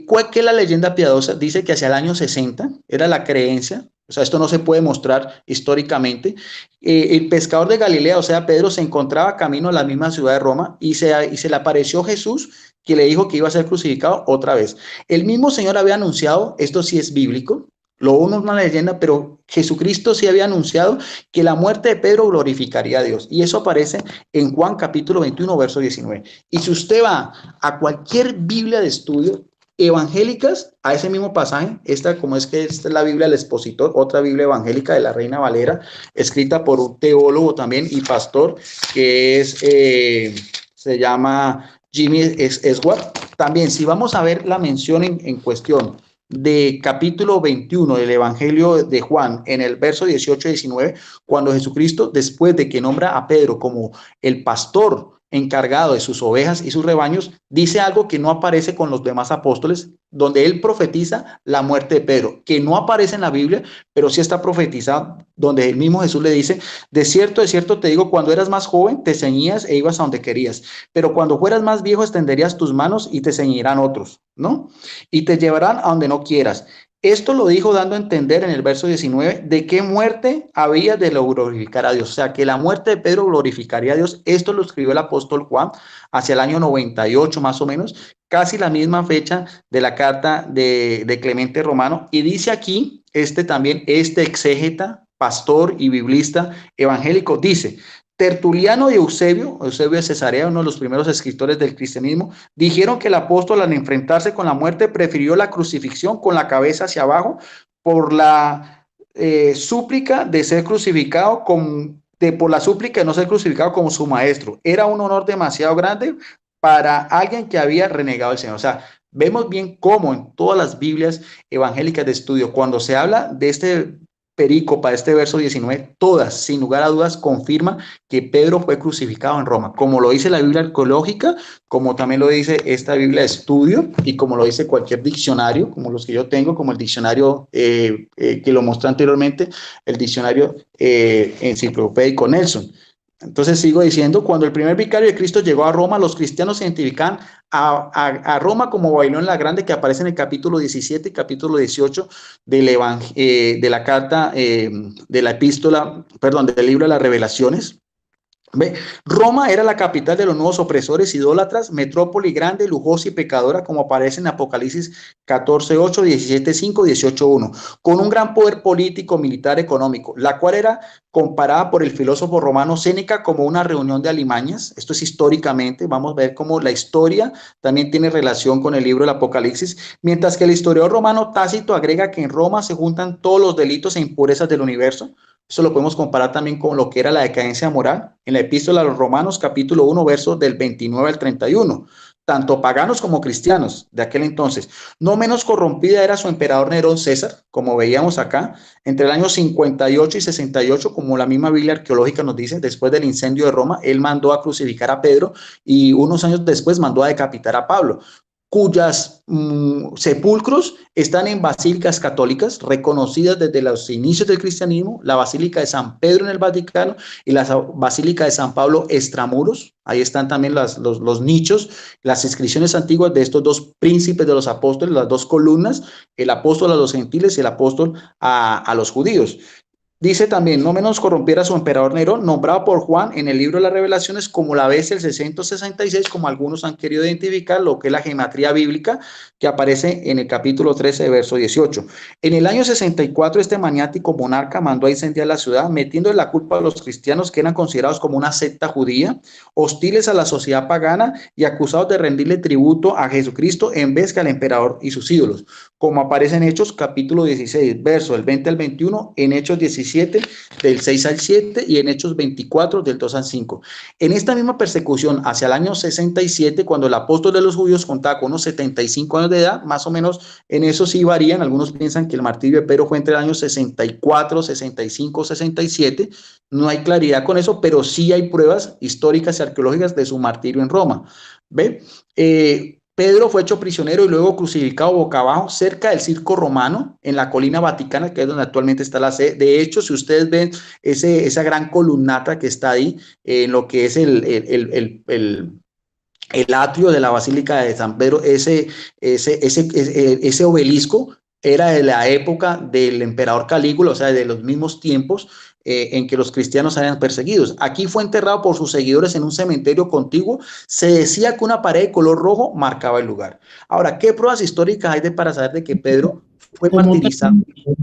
¿Cuál que es la leyenda piadosa? Dice que hacia el año 60 era la creencia, o sea, esto no se puede mostrar históricamente. El pescador de Galilea, o sea, Pedro, se encontraba camino a la misma ciudad de Roma y se le apareció Jesús, que le dijo que iba a ser crucificado otra vez. El mismo Señor había anunciado, esto sí es bíblico, lo uno es una leyenda, pero Jesucristo sí había anunciado que la muerte de Pedro glorificaría a Dios. Y eso aparece en Juan capítulo 21, verso 19. Y si usted va a cualquier Biblia de estudio evangélicas, a ese mismo pasaje, esta es la Biblia del Expositor, otra Biblia evangélica de la Reina Valera, escrita por un teólogo también y pastor, que se llama Jimmy Eswart. También, si vamos a ver la mención en cuestión de capítulo 21 del Evangelio de Juan, en el verso 18 y 19, cuando Jesucristo, después de que nombra a Pedro como el pastor encargado de sus ovejas y sus rebaños, dice algo que no aparece con los demás apóstoles, donde él profetiza la muerte de Pedro, que no aparece en la Biblia, pero sí está profetizado, donde el mismo Jesús le dice, de cierto te digo, cuando eras más joven te ceñías e ibas a donde querías, pero cuando fueras más viejo extenderías tus manos y te ceñirán otros, ¿no? Y te llevarán a donde no quieras. Esto lo dijo dando a entender en el verso 19 de qué muerte había de glorificar a Dios. O sea, que la muerte de Pedro glorificaría a Dios. Esto lo escribió el apóstol Juan hacia el año 98 más o menos, casi la misma fecha de la carta de Clemente Romano. Y dice aquí, este exégeta, pastor y biblista evangélico, dice: Tertuliano y Eusebio de Cesarea, uno de los primeros escritores del cristianismo, dijeron que el apóstol, al enfrentarse con la muerte, prefirió la crucifixión con la cabeza hacia abajo por la súplica de ser crucificado por la súplica de no ser crucificado como su maestro. Era un honor demasiado grande para alguien que había renegado al Señor. O sea, vemos bien cómo en todas las Biblias evangélicas de estudio, cuando se habla de este perícopa, este verso 19, todas, sin lugar a dudas, confirman que Pedro fue crucificado en Roma, como lo dice la Biblia arqueológica, como también lo dice esta Biblia de estudio y como lo dice cualquier diccionario, como los que yo tengo, como el diccionario que lo mostré anteriormente, el diccionario enciclopédico Nelson. Entonces sigo diciendo, cuando el primer vicario de Cristo llegó a Roma, los cristianos se identifican a Roma como Babilón la Grande, que aparece en el capítulo 17 y capítulo 18 de la carta, de la epístola, perdón, del libro de las Revelaciones. ¿Ve? Roma era la capital de los nuevos opresores idólatras, metrópoli grande, lujosa y pecadora, como aparece en Apocalipsis 14:8, 17:5, 18:1, con un gran poder político, militar, económico, la cual era comparada por el filósofo romano Séneca como una reunión de alimañas. Esto es históricamente, vamos a ver cómo la historia también tiene relación con el libro del Apocalipsis, mientras que el historiador romano Tácito agrega que en Roma se juntan todos los delitos e impurezas del universo. Eso lo podemos comparar también con lo que era la decadencia moral en la epístola a los Romanos, capítulo 1, versos del 29 al 31. Tanto paganos como cristianos de aquel entonces. No menos corrompida era su emperador Nerón César, como veíamos acá, entre el año 58 y 68, como la misma Biblia arqueológica nos dice, después del incendio de Roma, él mandó a crucificar a Pedro y unos años después mandó a decapitar a Pablo, cuyas sepulcros están en basílicas católicas reconocidas desde los inicios del cristianismo, la Basílica de San Pedro en el Vaticano y la Basílica de San Pablo extramuros. Ahí están también los nichos, las inscripciones antiguas de estos dos príncipes de los apóstoles, las dos columnas, el apóstol a los gentiles y el apóstol a los judíos. Dice también, no menos corrompiera a su emperador Nerón, nombrado por Juan en el libro de las Revelaciones como la bestia el 666, como algunos han querido identificar, lo que es la gematría bíblica, que aparece en el capítulo 13, verso 18. En el año 64, este maniático monarca mandó a incendiar la ciudad, metiendo la culpa a los cristianos que eran considerados como una secta judía, hostiles a la sociedad pagana y acusados de rendirle tributo a Jesucristo en vez que al emperador y sus ídolos, como aparece en Hechos capítulo 16, verso del 20 al 21, en Hechos 17, del 6 al 7 y en Hechos 24, del 2 al 5. En esta misma persecución hacia el año 67, cuando el apóstol de los judíos contaba con unos 75 años de edad, más o menos en eso sí varían, algunos piensan que el martirio de Pedro fue entre el año 64, 65, 67, no hay claridad con eso, pero sí hay pruebas históricas y arqueológicas de su martirio en Roma. ¿Ve? Pedro fue hecho prisionero y luego crucificado boca abajo cerca del Circo Romano, en la colina Vaticana, que es donde actualmente está la sede. De hecho, si ustedes ven esa gran columnata que está ahí, en lo que es el atrio de la Basílica de San Pedro, ese obelisco era de la época del emperador Calígula, o sea, de los mismos tiempos en que los cristianos eran perseguidos. Aquí fue enterrado por sus seguidores en un cementerio contiguo. Se decía que una pared de color rojo marcaba el lugar. Ahora, ¿qué pruebas históricas hay para saber de que Pedro fue martirizado?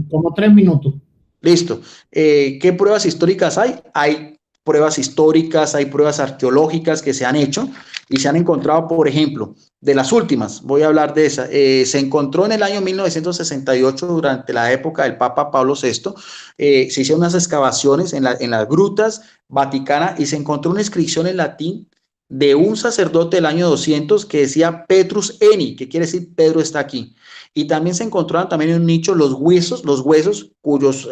Como 3 minutos. Listo. ¿Qué pruebas históricas hay? Hay pruebas históricas, hay pruebas arqueológicas que se han hecho y se han encontrado, por ejemplo, de las últimas, voy a hablar de esa, se encontró en el año 1968, durante la época del Papa Pablo VI, se hicieron unas excavaciones en las grutas vaticanas y se encontró una inscripción en latín de un sacerdote del año 200 que decía Petrus Eni, que quiere decir Pedro está aquí. Y también se encontraron también en un nicho los huesos cuyos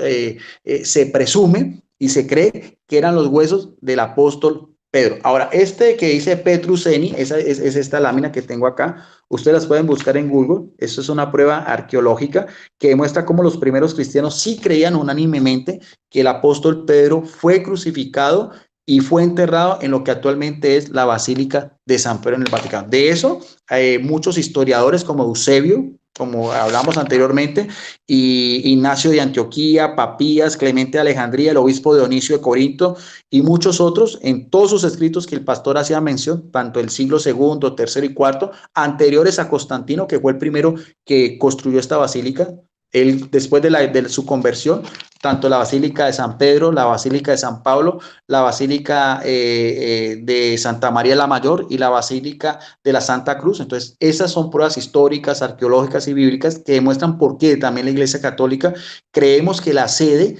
se presume y se cree que eran los huesos del apóstol Pedro. Ahora, este que dice Petrus Eni, es esta lámina que tengo acá, ustedes las pueden buscar en Google. Esto es una prueba arqueológica que demuestra cómo los primeros cristianos sí creían unánimemente que el apóstol Pedro fue crucificado y fue enterrado en lo que actualmente es la Basílica de San Pedro en el Vaticano. De eso, muchos historiadores como Eusebio, como hablamos anteriormente, y Ignacio de Antioquía, Papías, Clemente de Alejandría, el obispo Dionisio de Corinto y muchos otros, en todos sus escritos que el pastor hacía mención, tanto el siglo segundo, tercero y cuarto, anteriores a Constantino, que fue el primero que construyó esta basílica. Él, después de su conversión, tanto la Basílica de San Pedro, la Basílica de San Pablo, la Basílica de Santa María la Mayor y la Basílica de la Santa Cruz. Entonces, esas son pruebas históricas, arqueológicas y bíblicas que demuestran por qué también la Iglesia Católica creemos que la sede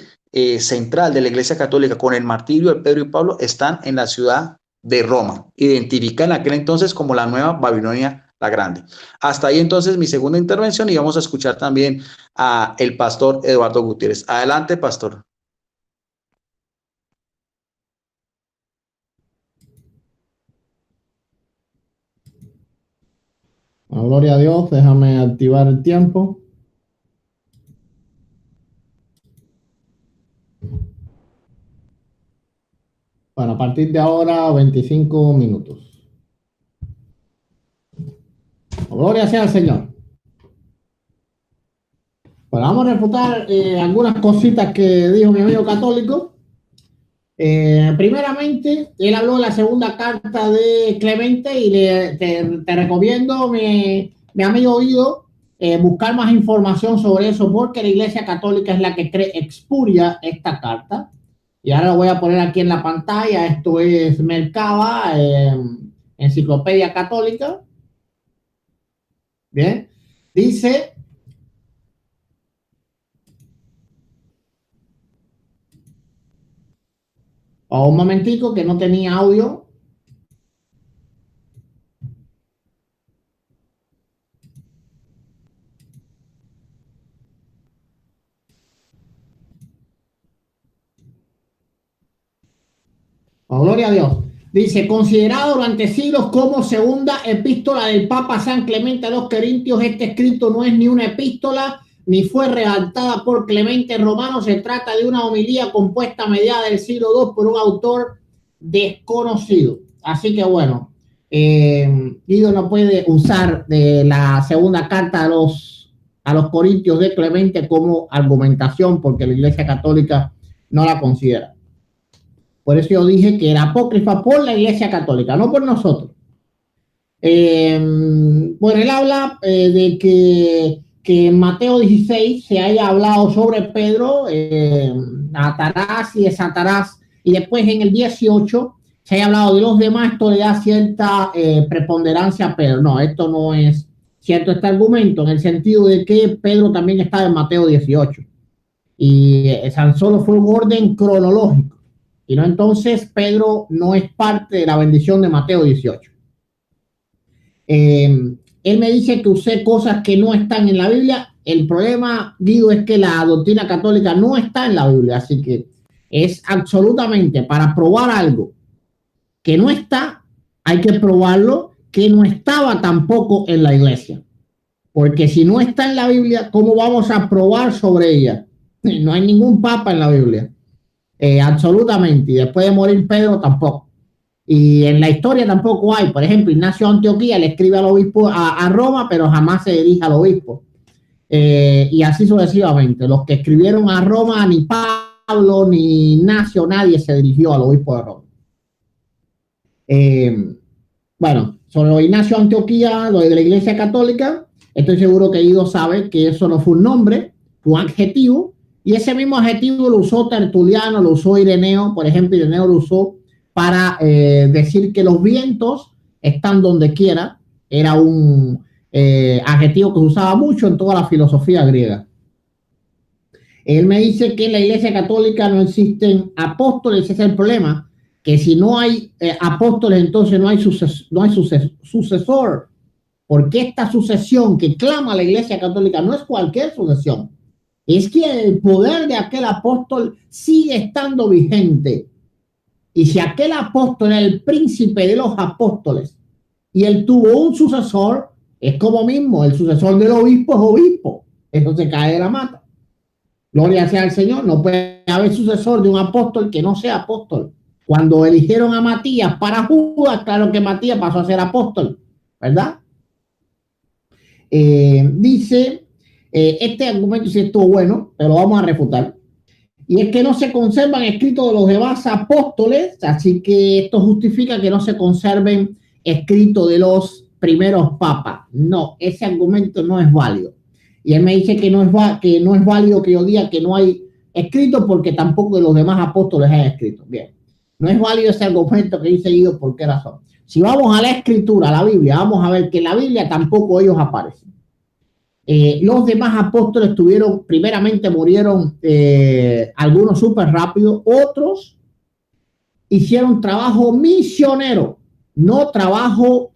central de la Iglesia Católica con el martirio de Pedro y Pablo están en la ciudad de Roma, identifican aquel entonces como la Nueva Babilonia la Grande. Hasta ahí entonces mi segunda intervención y vamos a escuchar también a el pastor Eduardo Gutiérrez. Adelante, pastor. Bueno, gloria a Dios, déjame activar el tiempo. Bueno, a partir de ahora, 25 minutos. Gloria sea al Señor. Bueno, vamos a refutar algunas cositas que dijo mi amigo católico. Primeramente, él habló de la segunda carta de Clemente y te recomiendo, mi amigo Guido, buscar más información sobre eso porque la Iglesia Católica es la que expuria esta carta. Y ahora lo voy a poner aquí en la pantalla. Esto es Mercaba, Enciclopedia Católica. Bien, dice... un momentico que no tenía audio. Gloria a Dios. Dice, considerado durante siglos como segunda epístola del Papa San Clemente a los Corintios, este escrito no es ni una epístola ni fue redactada por Clemente Romano. Se trata de una homilía compuesta a mediados del siglo II por un autor desconocido. Así que bueno, Guido no puede usar la segunda carta a los Corintios de Clemente como argumentación porque la Iglesia Católica no la considera. Por eso yo dije que era apócrifa por la Iglesia Católica, no por nosotros. Bueno, él habla de que en Mateo 16 se haya hablado sobre Pedro, Atarás y de Satanás, y después en el 18 se haya hablado de los demás. Esto le da cierta preponderancia a Pedro. No, esto no es cierto este argumento, en el sentido de que Pedro también está en Mateo 18. Y tan solo fue un orden cronológico. Y no, entonces Pedro no es parte de la bendición de Mateo 18. Él me dice que usé cosas que no están en la Biblia. El problema, Guido, es que la doctrina católica no está en la Biblia. Así que es absolutamente para probar algo que no está, hay que probarlo que no estaba tampoco en la iglesia. Porque si no está en la Biblia, ¿cómo vamos a probar sobre ella? No hay ningún papa en la Biblia. Absolutamente. Y después de morir Pedro tampoco. Y en la historia tampoco hay. Por ejemplo, Ignacio de Antioquía le escribe al obispo a Roma, pero jamás se dirige al obispo. Y así sucesivamente. Los que escribieron a Roma, ni Pablo, ni Ignacio, nadie se dirigió al obispo de Roma. Bueno, sobre Ignacio de Antioquía, lo de la Iglesia Católica, estoy seguro que Guido sabe que eso no fue un nombre, fue un adjetivo. Y ese mismo adjetivo lo usó Tertuliano, lo usó Ireneo. Por ejemplo, Ireneo lo usó para decir que los vientos están donde quiera. Era un adjetivo que se usaba mucho en toda la filosofía griega. Él me dice que en la Iglesia Católica no existen apóstoles. Ese es el problema, que si no hay apóstoles, entonces no hay sucesor. Porque esta sucesión que clama la Iglesia Católica no es cualquier sucesión. Es que el poder de aquel apóstol sigue estando vigente. Y si aquel apóstol era el príncipe de los apóstoles y él tuvo un sucesor, es como mismo, el sucesor del obispo es obispo. Eso se cae de la mata. Gloria sea al Señor. No puede haber sucesor de un apóstol que no sea apóstol. Cuando eligieron a Matías para Judas, claro que Matías pasó a ser apóstol, ¿verdad? Dice... este argumento sí estuvo bueno, pero lo vamos a refutar. Y es que no se conservan escritos de los demás apóstoles, así que esto justifica que no se conserven escritos de los primeros papas. No, ese argumento no es válido. Y él me dice que no es válido que yo diga que no hay escrito porque tampoco de los demás apóstoles hay escrito. Bien, no es válido ese argumento que dice Guido. ¿Por qué razón? Si vamos a la escritura, a la Biblia, vamos a ver que en la Biblia tampoco ellos aparecen. Los demás apóstoles primeramente murieron algunos súper rápido, otros hicieron trabajo misionero, no trabajo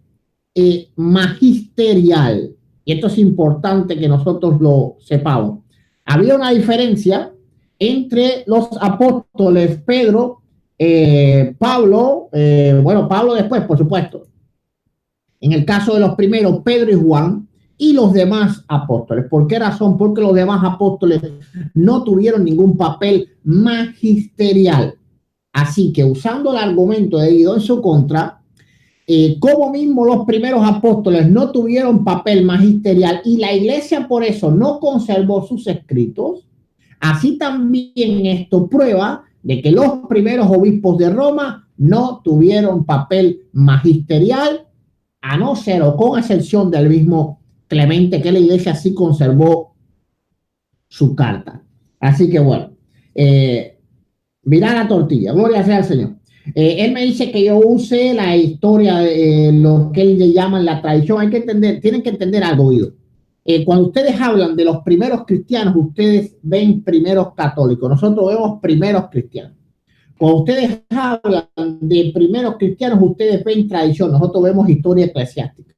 magisterial. Y esto es importante que nosotros lo sepamos. Había una diferencia entre los apóstoles Pedro, Pablo, Pablo después, por supuesto. En el caso de los primeros, Pedro y Juan, y los demás apóstoles. ¿Por qué razón? Porque los demás apóstoles no tuvieron ningún papel magisterial. Así que usando el argumento de Guido en su contra, como mismo los primeros apóstoles no tuvieron papel magisterial y la iglesia por eso no conservó sus escritos, así también esto prueba de que los primeros obispos de Roma no tuvieron papel magisterial, a no ser o con excepción del mismo Clemente, que la iglesia sí conservó su carta. Así que bueno, mirá la tortilla, gloria sea al Señor. Él me dice que yo use la historia de lo que él le llama la tradición. Hay que entender, tienen que entender algo, Guido. Cuando ustedes hablan de los primeros cristianos, ustedes ven primeros católicos. Nosotros vemos primeros cristianos. Cuando ustedes hablan de primeros cristianos, ustedes ven tradición. Nosotros vemos historia eclesiástica.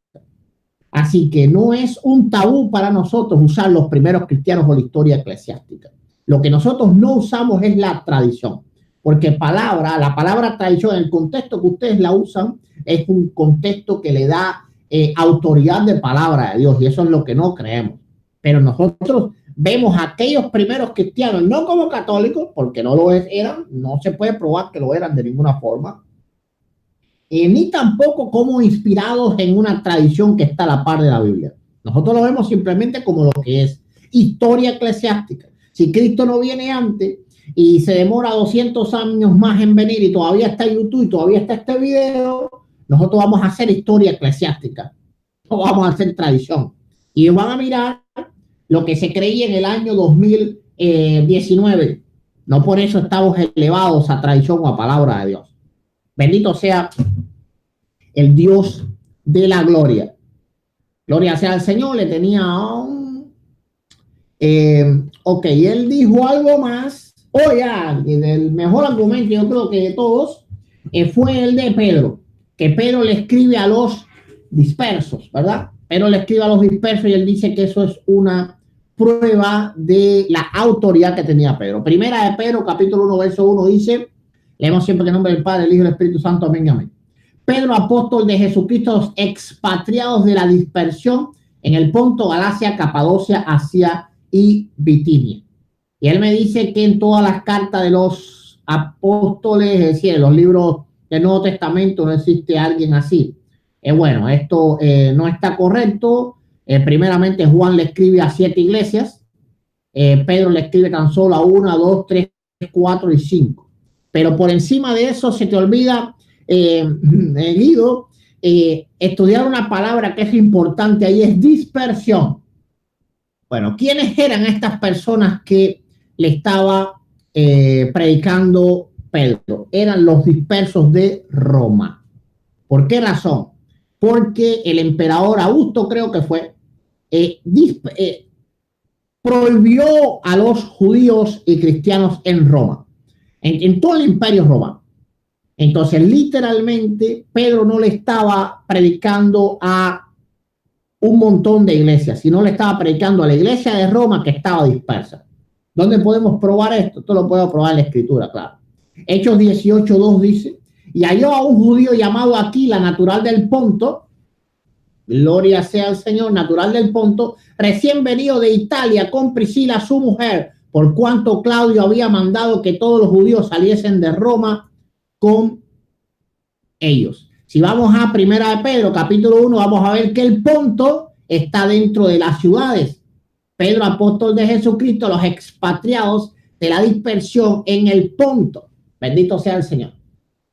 Así que no es un tabú para nosotros usar los primeros cristianos o la historia eclesiástica. Lo que nosotros no usamos es la tradición, porque la palabra tradición, en el contexto que ustedes la usan, es un contexto que le da autoridad de palabra de Dios, y eso es lo que no creemos. Pero nosotros vemos a aquellos primeros cristianos, no como católicos, porque no lo eran, no se puede probar que lo eran de ninguna forma, ni tampoco como inspirados en una tradición que está a la par de la Biblia. Nosotros lo vemos simplemente como lo que es historia eclesiástica. Si Cristo no viene antes y se demora 200 años más en venir y todavía está en YouTube y todavía está este video, nosotros vamos a hacer historia eclesiástica, no vamos a hacer tradición. Y van a mirar lo que se creía en el año 2019. No por eso estamos elevados a tradición o a palabra de Dios. Bendito sea el Dios de la gloria. Gloria sea al Señor. Le tenía un... ok, él dijo algo más. El mejor argumento, yo creo que de todos, fue el de Pedro. Que Pedro le escribe a los dispersos, ¿verdad? Pedro le escribe a los dispersos y él dice que eso es una prueba de la autoridad que tenía Pedro. Primera de Pedro, capítulo 1, verso 1, dice... Leemos siempre que en nombre del Padre, el Hijo y el Espíritu Santo. Amén, amén. Pedro, apóstol de Jesucristo, los expatriados de la dispersión en el Ponto, Galacia, Capadocia, Asia y Bitinia. Y él me dice que en todas las cartas de los apóstoles, es decir, en los libros del Nuevo Testamento, no existe alguien así. Bueno, esto no está correcto. Primeramente, Juan le escribe a 7 iglesias. Pedro le escribe tan solo a 1, 2, 3, 4 y 5. Pero por encima de eso se te olvida, Guido, estudiar una palabra que es importante ahí, es dispersión. Bueno, ¿quiénes eran estas personas que le estaba predicando Pedro? Eran los dispersos de Roma. ¿Por qué razón? Porque el emperador Augusto, creo que fue, prohibió a los judíos y cristianos en Roma. En todo el imperio romano. Entonces, literalmente, Pedro no le estaba predicando a un montón de iglesias, sino le estaba predicando a la iglesia de Roma que estaba dispersa. ¿Dónde podemos probar esto? Esto lo puedo probar en la Escritura, claro. Hechos 18:2 dice, y halló a un judío llamado Aquila, natural del Ponto, gloria sea al Señor, natural del Ponto, recién venido de Italia con Priscila, su mujer, por cuanto Claudio había mandado que todos los judíos saliesen de Roma con ellos. Si vamos a Primera de Pedro, capítulo 1, vamos a ver que el Ponto está dentro de las ciudades. Pedro, apóstol de Jesucristo, los expatriados de la dispersión en el Ponto. Bendito sea el Señor.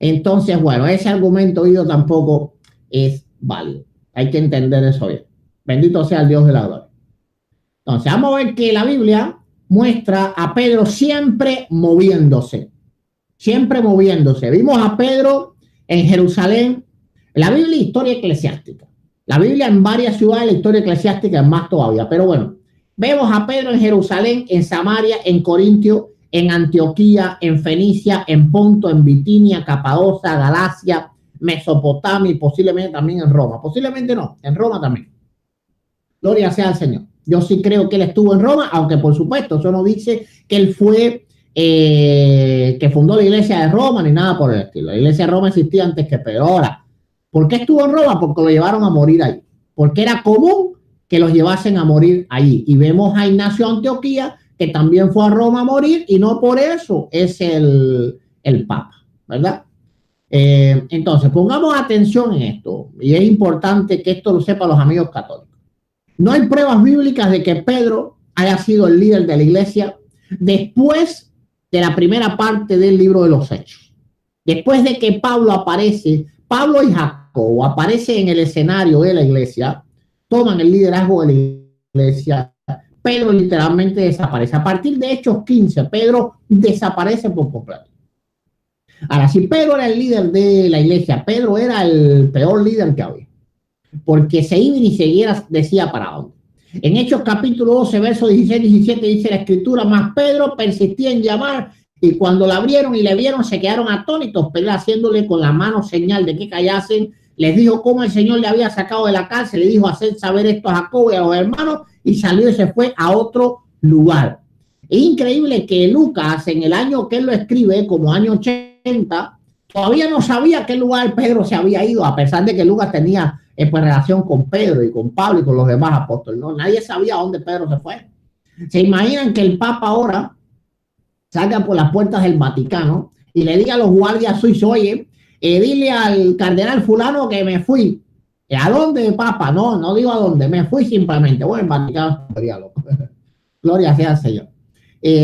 Entonces, bueno, ese argumento oído tampoco es válido. Hay que entender eso bien. Bendito sea el Dios de la gloria. Entonces, vamos a ver que la Biblia muestra a Pedro siempre moviéndose. Siempre moviéndose. Vimos a Pedro en Jerusalén. La Biblia es historia eclesiástica. La Biblia en varias ciudades, la historia eclesiástica es más todavía. Pero bueno, vemos a Pedro en Jerusalén, en Samaria, en Corintio, en Antioquía, en Fenicia, en Ponto, en Bitinia, Capadocia, Galacia, Mesopotamia y posiblemente también en Roma. Posiblemente no, en Roma también. Gloria sea al Señor. Yo sí creo que él estuvo en Roma, aunque por supuesto eso no dice que él fue, que fundó la iglesia de Roma ni nada por el estilo. La iglesia de Roma existía antes que Pedro. Ahora, ¿por qué estuvo en Roma? Porque lo llevaron a morir ahí. Porque era común que los llevasen a morir allí. Y vemos a Ignacio de Antioquía, que también fue a Roma a morir, y no por eso es el Papa, ¿verdad? Entonces, pongamos atención en esto. Y es importante que esto lo sepan los amigos católicos. No hay pruebas bíblicas de que Pedro haya sido el líder de la iglesia después de la primera parte del libro de los Hechos. Después de que Pablo y Jacobo aparecen en el escenario de la iglesia, toman el liderazgo de la iglesia, Pedro literalmente desaparece. A partir de Hechos 15, Pedro desaparece por completo. Ahora, si Pedro era el líder de la iglesia, Pedro era el peor líder que había, porque se iba y ni seguiera decía para dónde. En Hechos capítulo 12, versos 16 y 17 dice la escritura, mas Pedro persistía en llamar, y cuando la abrieron y le vieron se quedaron atónitos. Pedro, haciéndole con la mano señal de que callasen, les dijo cómo el Señor le había sacado de la cárcel, le dijo hacer saber esto a Jacobo y a los hermanos, y salió y se fue a otro lugar. Es increíble que Lucas, en el año que él lo escribe, como año 80, todavía no sabía a qué lugar Pedro se había ido, a pesar de que Lucas tenía pues, relación con Pedro y con Pablo y con los demás apóstoles. No, nadie sabía a dónde Pedro se fue. ¿Se imaginan que el Papa ahora salga por las puertas del Vaticano y le diga a los guardias suizos, oye, dile al cardenal fulano que me fui? ¿A dónde, Papa? No digo a dónde, me fui simplemente. Bueno, el Vaticano sería loco. Gloria sea al Señor.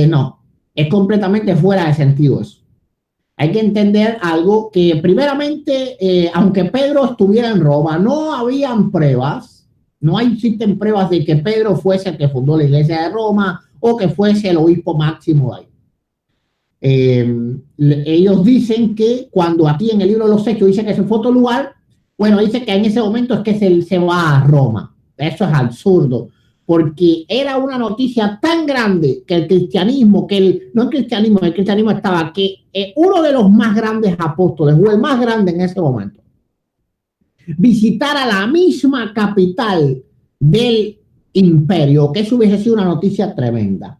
No, es completamente fuera de sentido eso. Hay que entender algo que primeramente, aunque Pedro estuviera en Roma, no habían pruebas, no existen pruebas de que Pedro fuese el que fundó la iglesia de Roma o que fuese el obispo máximo de ahí. Ellos dicen que cuando aquí en el libro de los Hechos dice que se fue a otro lugar, bueno, dice que en ese momento es que se va a Roma. Eso es absurdo, porque era una noticia tan grande que el cristianismo, el cristianismo estaba, que uno de los más grandes apóstoles, o el más grande en ese momento, visitara la misma capital del imperio, que eso hubiese sido una noticia tremenda.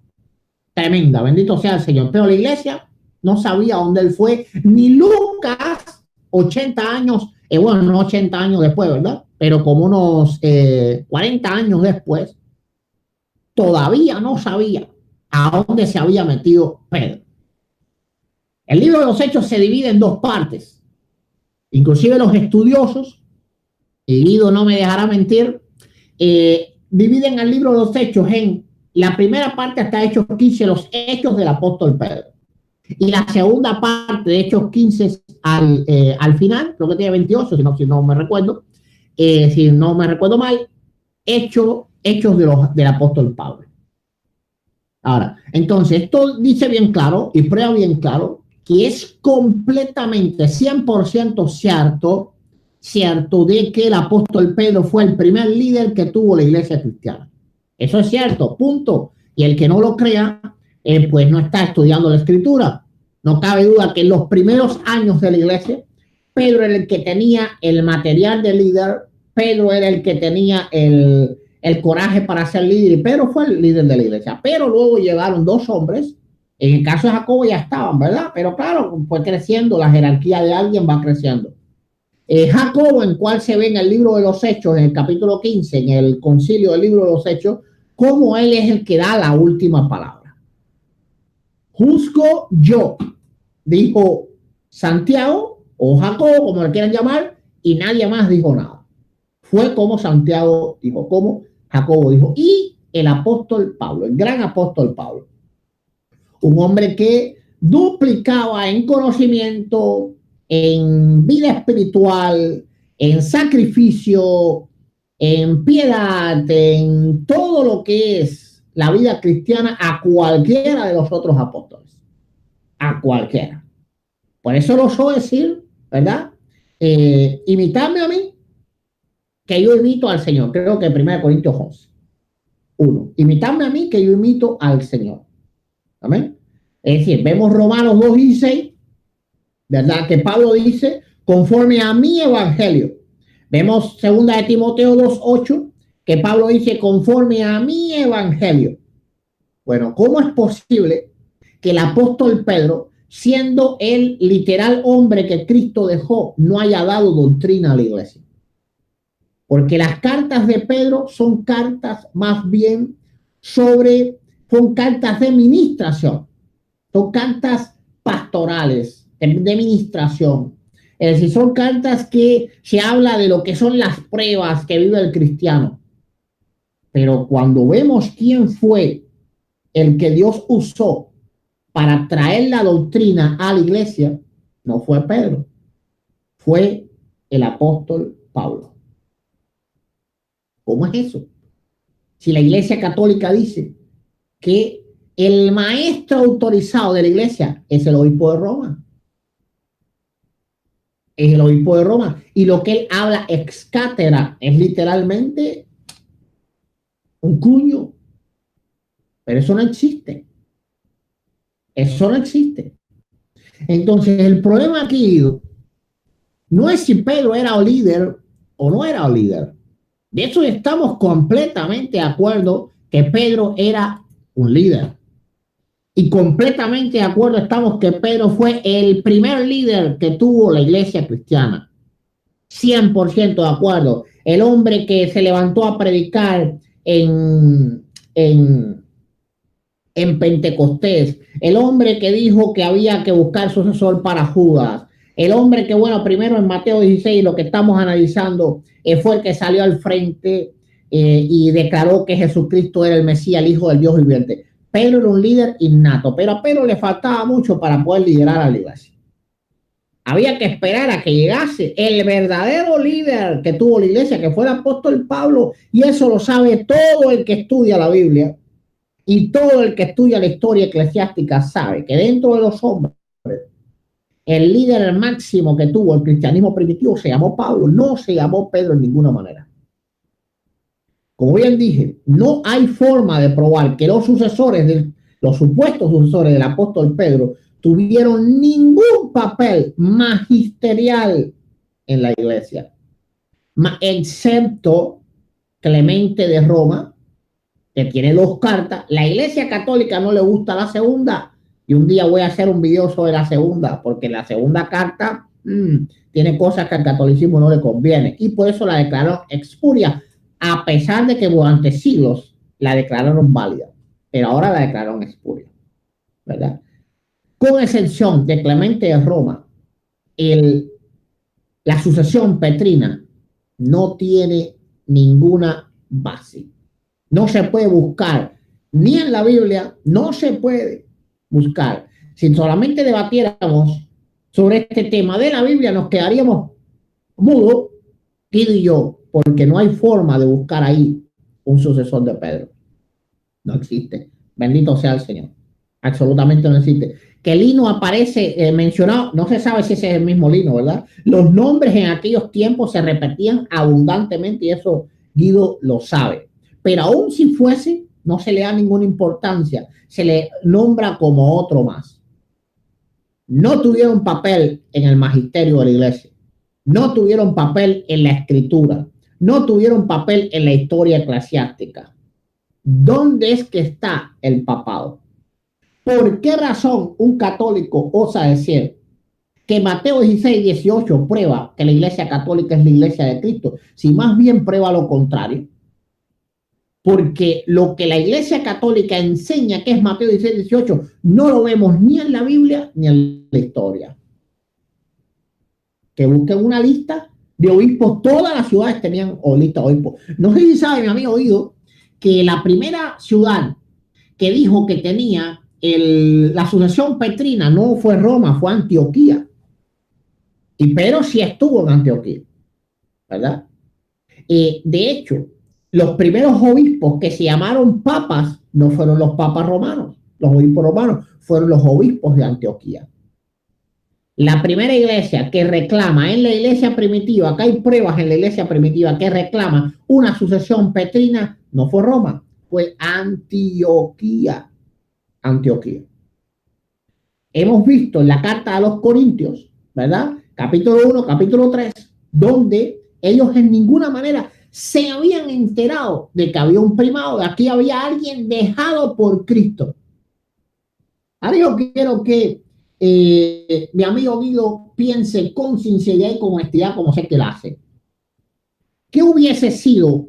Tremenda, bendito sea el Señor. Pero la iglesia no sabía dónde él fue, ni Lucas, 80 años, bueno, no 80 años después, ¿verdad? Pero como unos 40 años después, todavía no sabía a dónde se había metido Pedro. El libro de los Hechos se divide en dos partes. Inclusive los estudiosos, y Guido no me dejará mentir, dividen el libro de los Hechos en la primera parte hasta Hechos 15, los hechos del apóstol Pedro. Y la segunda parte de Hechos 15 al final, creo que tiene 28, si no me recuerdo, si no me recuerdo mal, hechos del apóstol Pablo. Ahora, entonces, esto dice bien claro y prueba bien claro que es completamente 100% cierto de que el apóstol Pedro fue el primer líder que tuvo la iglesia cristiana. Eso es cierto, punto. Y el que no lo crea, pues no está estudiando la escritura. No cabe duda que en los primeros años de la iglesia, Pedro era el que tenía el material de líder, Pedro era el que tenía el coraje para ser líder, y Pedro fue el líder de la iglesia. Pero luego llegaron dos hombres, en el caso de Jacobo ya estaban, ¿verdad? Pero claro, fue creciendo, la jerarquía de alguien va creciendo. Jacobo, en cual se ve en el libro de los Hechos, en el capítulo 15, en el concilio del libro de los Hechos, como él es el que da la última palabra. Juzgo yo, dijo Santiago o Jacobo, como le quieran llamar, y nadie más dijo nada. Fue como Santiago dijo, como Jacobo dijo, y el apóstol Pablo, el gran apóstol Pablo, un hombre que duplicaba en conocimiento, en vida espiritual, en sacrificio, en piedad, en todo lo que es la vida cristiana a cualquiera de los otros apóstoles. A cualquiera. Por eso lo suelo decir, ¿verdad? Imitarme a mí que yo imito al Señor. Creo que 1 Corintios 11. 1. Imitadme a mí, que yo imito al Señor. Amén. Es decir, vemos Romanos 2:16, ¿verdad? Que Pablo dice, conforme a mi evangelio. Vemos 2 de Timoteo 2:8, que Pablo dice, conforme a mi evangelio. Bueno, ¿cómo es posible que el apóstol Pedro, siendo el literal hombre que Cristo dejó, no haya dado doctrina a la iglesia? Porque las cartas de Pedro son cartas más bien son cartas de ministración, son cartas pastorales, de ministración. Es decir, son cartas que se habla de lo que son las pruebas que vive el cristiano. Pero cuando vemos quién fue el que Dios usó para traer la doctrina a la iglesia, no fue Pedro, fue el apóstol Pablo. ¿Cómo es eso? Si la iglesia católica dice que el maestro autorizado de la iglesia es el obispo de Roma. Es el obispo de Roma. Y lo que él habla ex cátedra es literalmente un cuño. Pero eso no existe. Eso no existe. Entonces, el problema aquí no es si Pedro era un líder o no era un líder. De hecho, estamos completamente de acuerdo que Pedro era un líder. Y completamente de acuerdo estamos que Pedro fue el primer líder que tuvo la iglesia cristiana. 100% de acuerdo. El hombre que se levantó a predicar en Pentecostés. El hombre que dijo que había que buscar sucesor para Judas. El hombre que, bueno, primero en Mateo 16, lo que estamos analizando, fue el que salió al frente y declaró que Jesucristo era el Mesías, el Hijo del Dios viviente. Pedro era un líder innato, pero a Pedro le faltaba mucho para poder liderar a la iglesia. Había que esperar a que llegase el verdadero líder que tuvo la iglesia, que fue el apóstol Pablo, y eso lo sabe todo el que estudia la Biblia. Y todo el que estudia la historia eclesiástica sabe que dentro de los hombres, el líder máximo que tuvo el cristianismo primitivo se llamó Pablo, no se llamó Pedro en ninguna manera. Como bien dije, no hay forma de probar que los supuestos sucesores del apóstol Pedro tuvieron ningún papel magisterial en la iglesia, excepto Clemente de Roma, que tiene 2 cartas. La iglesia católica no le gusta la segunda, y un día voy a hacer un video sobre la segunda, porque la segunda carta tiene cosas que al catolicismo no le conviene, y por eso la declararon expuria, a pesar de que durante siglos la declararon válida, pero ahora la declararon expuria, ¿verdad? Con excepción de Clemente de Roma, la sucesión petrina no tiene ninguna base. No se puede buscar, ni en la Biblia, no se puede buscar. Si solamente debatiéramos sobre este tema de la Biblia, nos quedaríamos mudos, Guido y yo, porque no hay forma de buscar ahí un sucesor de Pedro. No existe. Bendito sea el Señor. Absolutamente no existe. Que Lino aparece mencionado, no se sabe si ese es el mismo Lino, ¿verdad? Los nombres en aquellos tiempos se repetían abundantemente y eso Guido lo sabe. Pero aún si fuese, no se le da ninguna importancia. Se le nombra como otro más. No tuvieron papel en el magisterio de la iglesia. No tuvieron papel en la escritura. No tuvieron papel en la historia eclesiástica. ¿Dónde es que está el papado? ¿Por qué razón un católico osa decir que Mateo 16:18 prueba que la iglesia católica es la iglesia de Cristo? Si más bien prueba lo contrario. Porque lo que la iglesia católica enseña que es Mateo 16:18 no lo vemos ni en la Biblia ni en la historia. Que busquen una lista de obispos, todas las ciudades tenían lista de obispos. No sé si saben, había oído que la primera ciudad que dijo que tenía la sucesión petrina no fue Roma, fue Antioquía. Y Pedro sí estuvo en Antioquía, ¿verdad? De hecho, los primeros obispos que se llamaron papas no fueron los papas romanos. Los obispos romanos fueron los obispos de Antioquía. La primera iglesia que reclama en la iglesia primitiva, acá hay pruebas en la iglesia primitiva que reclama una sucesión petrina, no fue Roma, fue Antioquía. Antioquía. Hemos visto en la carta a los Corintios, ¿verdad? Capítulo 1, capítulo 3, donde ellos en ninguna manera se habían enterado de que había un primado, de aquí había alguien dejado por Cristo. Ahora yo quiero que mi amigo Guido piense con sinceridad y con honestidad como sé que lo hace. ¿Qué hubiese sido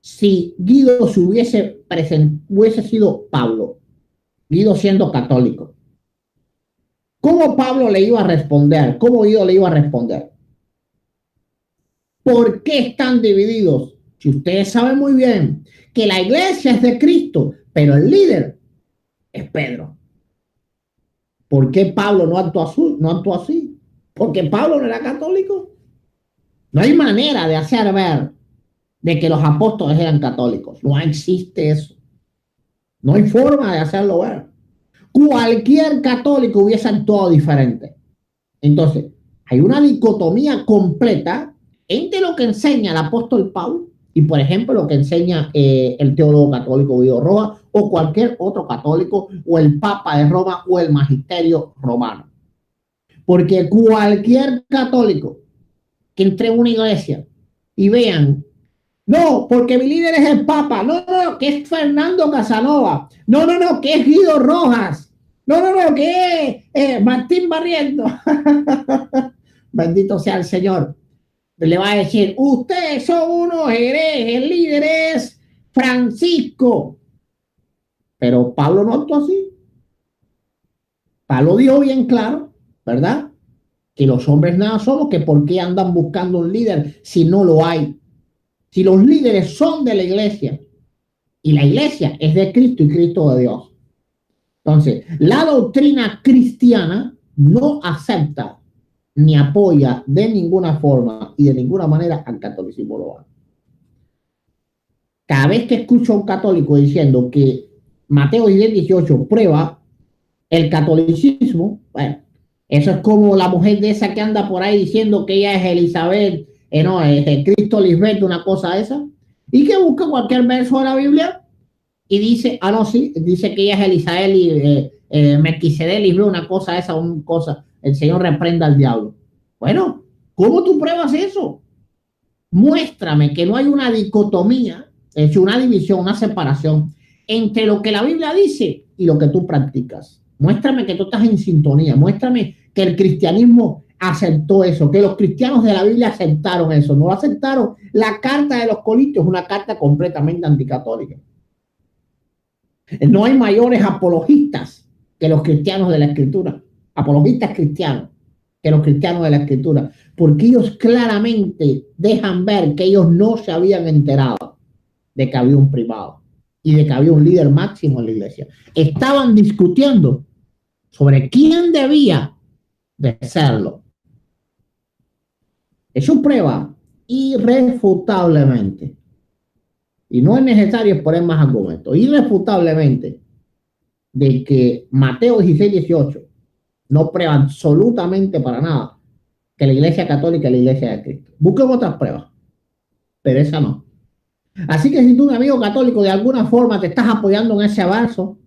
si Guido se hubiese sido Pablo? Guido siendo católico. ¿Cómo Pablo le iba a responder? ¿Cómo Guido le iba a responder? ¿Por qué están divididos? Si ustedes saben muy bien que la iglesia es de Cristo, pero el líder es Pedro. ¿Por qué Pablo no actuó así? Porque Pablo no era católico. No hay manera de hacer ver de que los apóstoles eran católicos. No existe eso. No hay forma de hacerlo ver. Cualquier católico hubiese actuado diferente. Entonces, hay una dicotomía completa entre lo que enseña el apóstol Pablo y, por ejemplo, lo que enseña el teólogo católico Guido Rojas o cualquier otro católico o el Papa de Roma o el magisterio romano. Porque cualquier católico que entre en una iglesia y vean, no, porque mi líder es el Papa, no, que es Fernando Casanova, no, que es Guido Rojas, no, que es Martín Barriento. Bendito sea el Señor. Le va a decir, ustedes son unos herejes, el líder es Francisco. Pero Pablo no actuó así. Pablo dijo bien claro, ¿verdad? Que los hombres nada somos, que por qué andan buscando un líder si no lo hay. Si los líderes son de la iglesia y la iglesia es de Cristo y Cristo de Dios. Entonces, la doctrina cristiana no acepta ni apoya de ninguna forma y de ninguna manera al catolicismo romano. Cada vez que escucho a un católico diciendo que Mateo 10:18 prueba el catolicismo, bueno, eso es como la mujer de esa que anda por ahí diciendo que ella es Elizabeth, no, es el Cristo Lisbeth, una cosa esa, y que busca cualquier verso de la Biblia y dice, no, sí, dice que ella es Elizabeth y Melquisedec Lisbeth, una cosa esa, una cosa, el Señor reprenda al diablo. Bueno, ¿cómo tú pruebas eso? Muéstrame que no hay una dicotomía, es decir, una división, una separación entre lo que la Biblia dice y lo que tú practicas. Muéstrame que tú estás en sintonía, muéstrame que el cristianismo aceptó eso, que los cristianos de la Biblia aceptaron eso, no lo aceptaron. La carta de los Corintios es una carta completamente anticatólica. No hay mayores apologistas que los cristianos de la Escritura, apologistas cristianos que los cristianos de la Escritura, porque ellos claramente dejan ver que ellos no se habían enterado de que había un primado y de que había un líder máximo en la iglesia. Estaban discutiendo sobre quién debía de serlo. Eso prueba irrefutablemente, y no es necesario poner más argumentos, irrefutablemente, de que Mateo 16:18 no prueba absolutamente para nada que la iglesia católica es la iglesia de Cristo. Busquen otras pruebas, pero esa no. Así que si tú, un amigo católico, de alguna forma te estás apoyando en ese verso,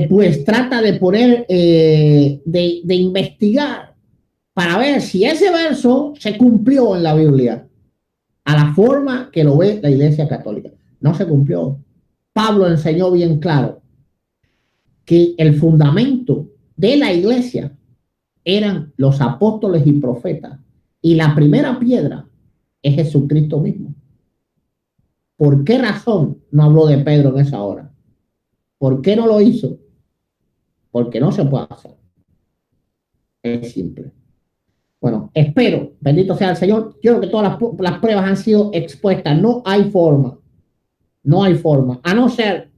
pues trata de poner, de investigar para ver si ese verso se cumplió en la Biblia a la forma que lo ve la iglesia católica. No se cumplió. Pablo enseñó bien claro que el fundamento de la iglesia eran los apóstoles y profetas. Y la primera piedra es Jesucristo mismo. ¿Por qué razón no habló de Pedro en esa hora? ¿Por qué no lo hizo? Porque no se puede hacer. Es simple. Bueno, espero, bendito sea el Señor, yo creo que todas las pruebas han sido expuestas. No hay forma, no hay forma, a no ser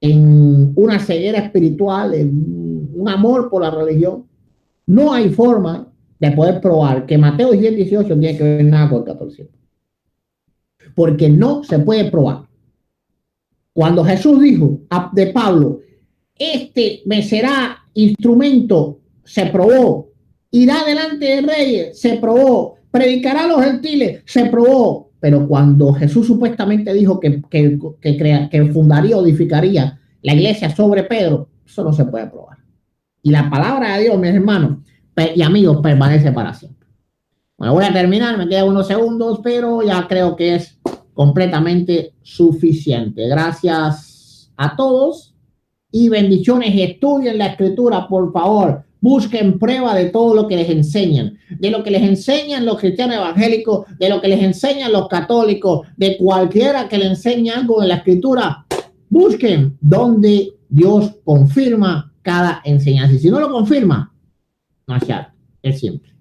en una ceguera espiritual, en un amor por la religión, no hay forma de poder probar que Mateo 10:18 tiene que ver nada con el 14. Porque no se puede probar. Cuando Jesús dijo de Pablo, este me será instrumento, se probó irá delante de reyes, se probó, predicará a los gentiles, se probó. Pero cuando Jesús supuestamente dijo que fundaría o edificaría la iglesia sobre Pedro, eso no se puede probar. Y la palabra de Dios, mis hermanos y amigos, permanece para siempre. Bueno, voy a terminar, me quedan unos segundos, pero ya creo que es completamente suficiente. Gracias a todos y bendiciones, y estudien la escritura, por favor. Busquen prueba de todo lo que les enseñan, de lo que les enseñan los cristianos evangélicos, de lo que les enseñan los católicos, de cualquiera que le enseñe algo en la escritura. Busquen donde Dios confirma cada enseñanza. Y si no lo confirma, no es cierto, es simple.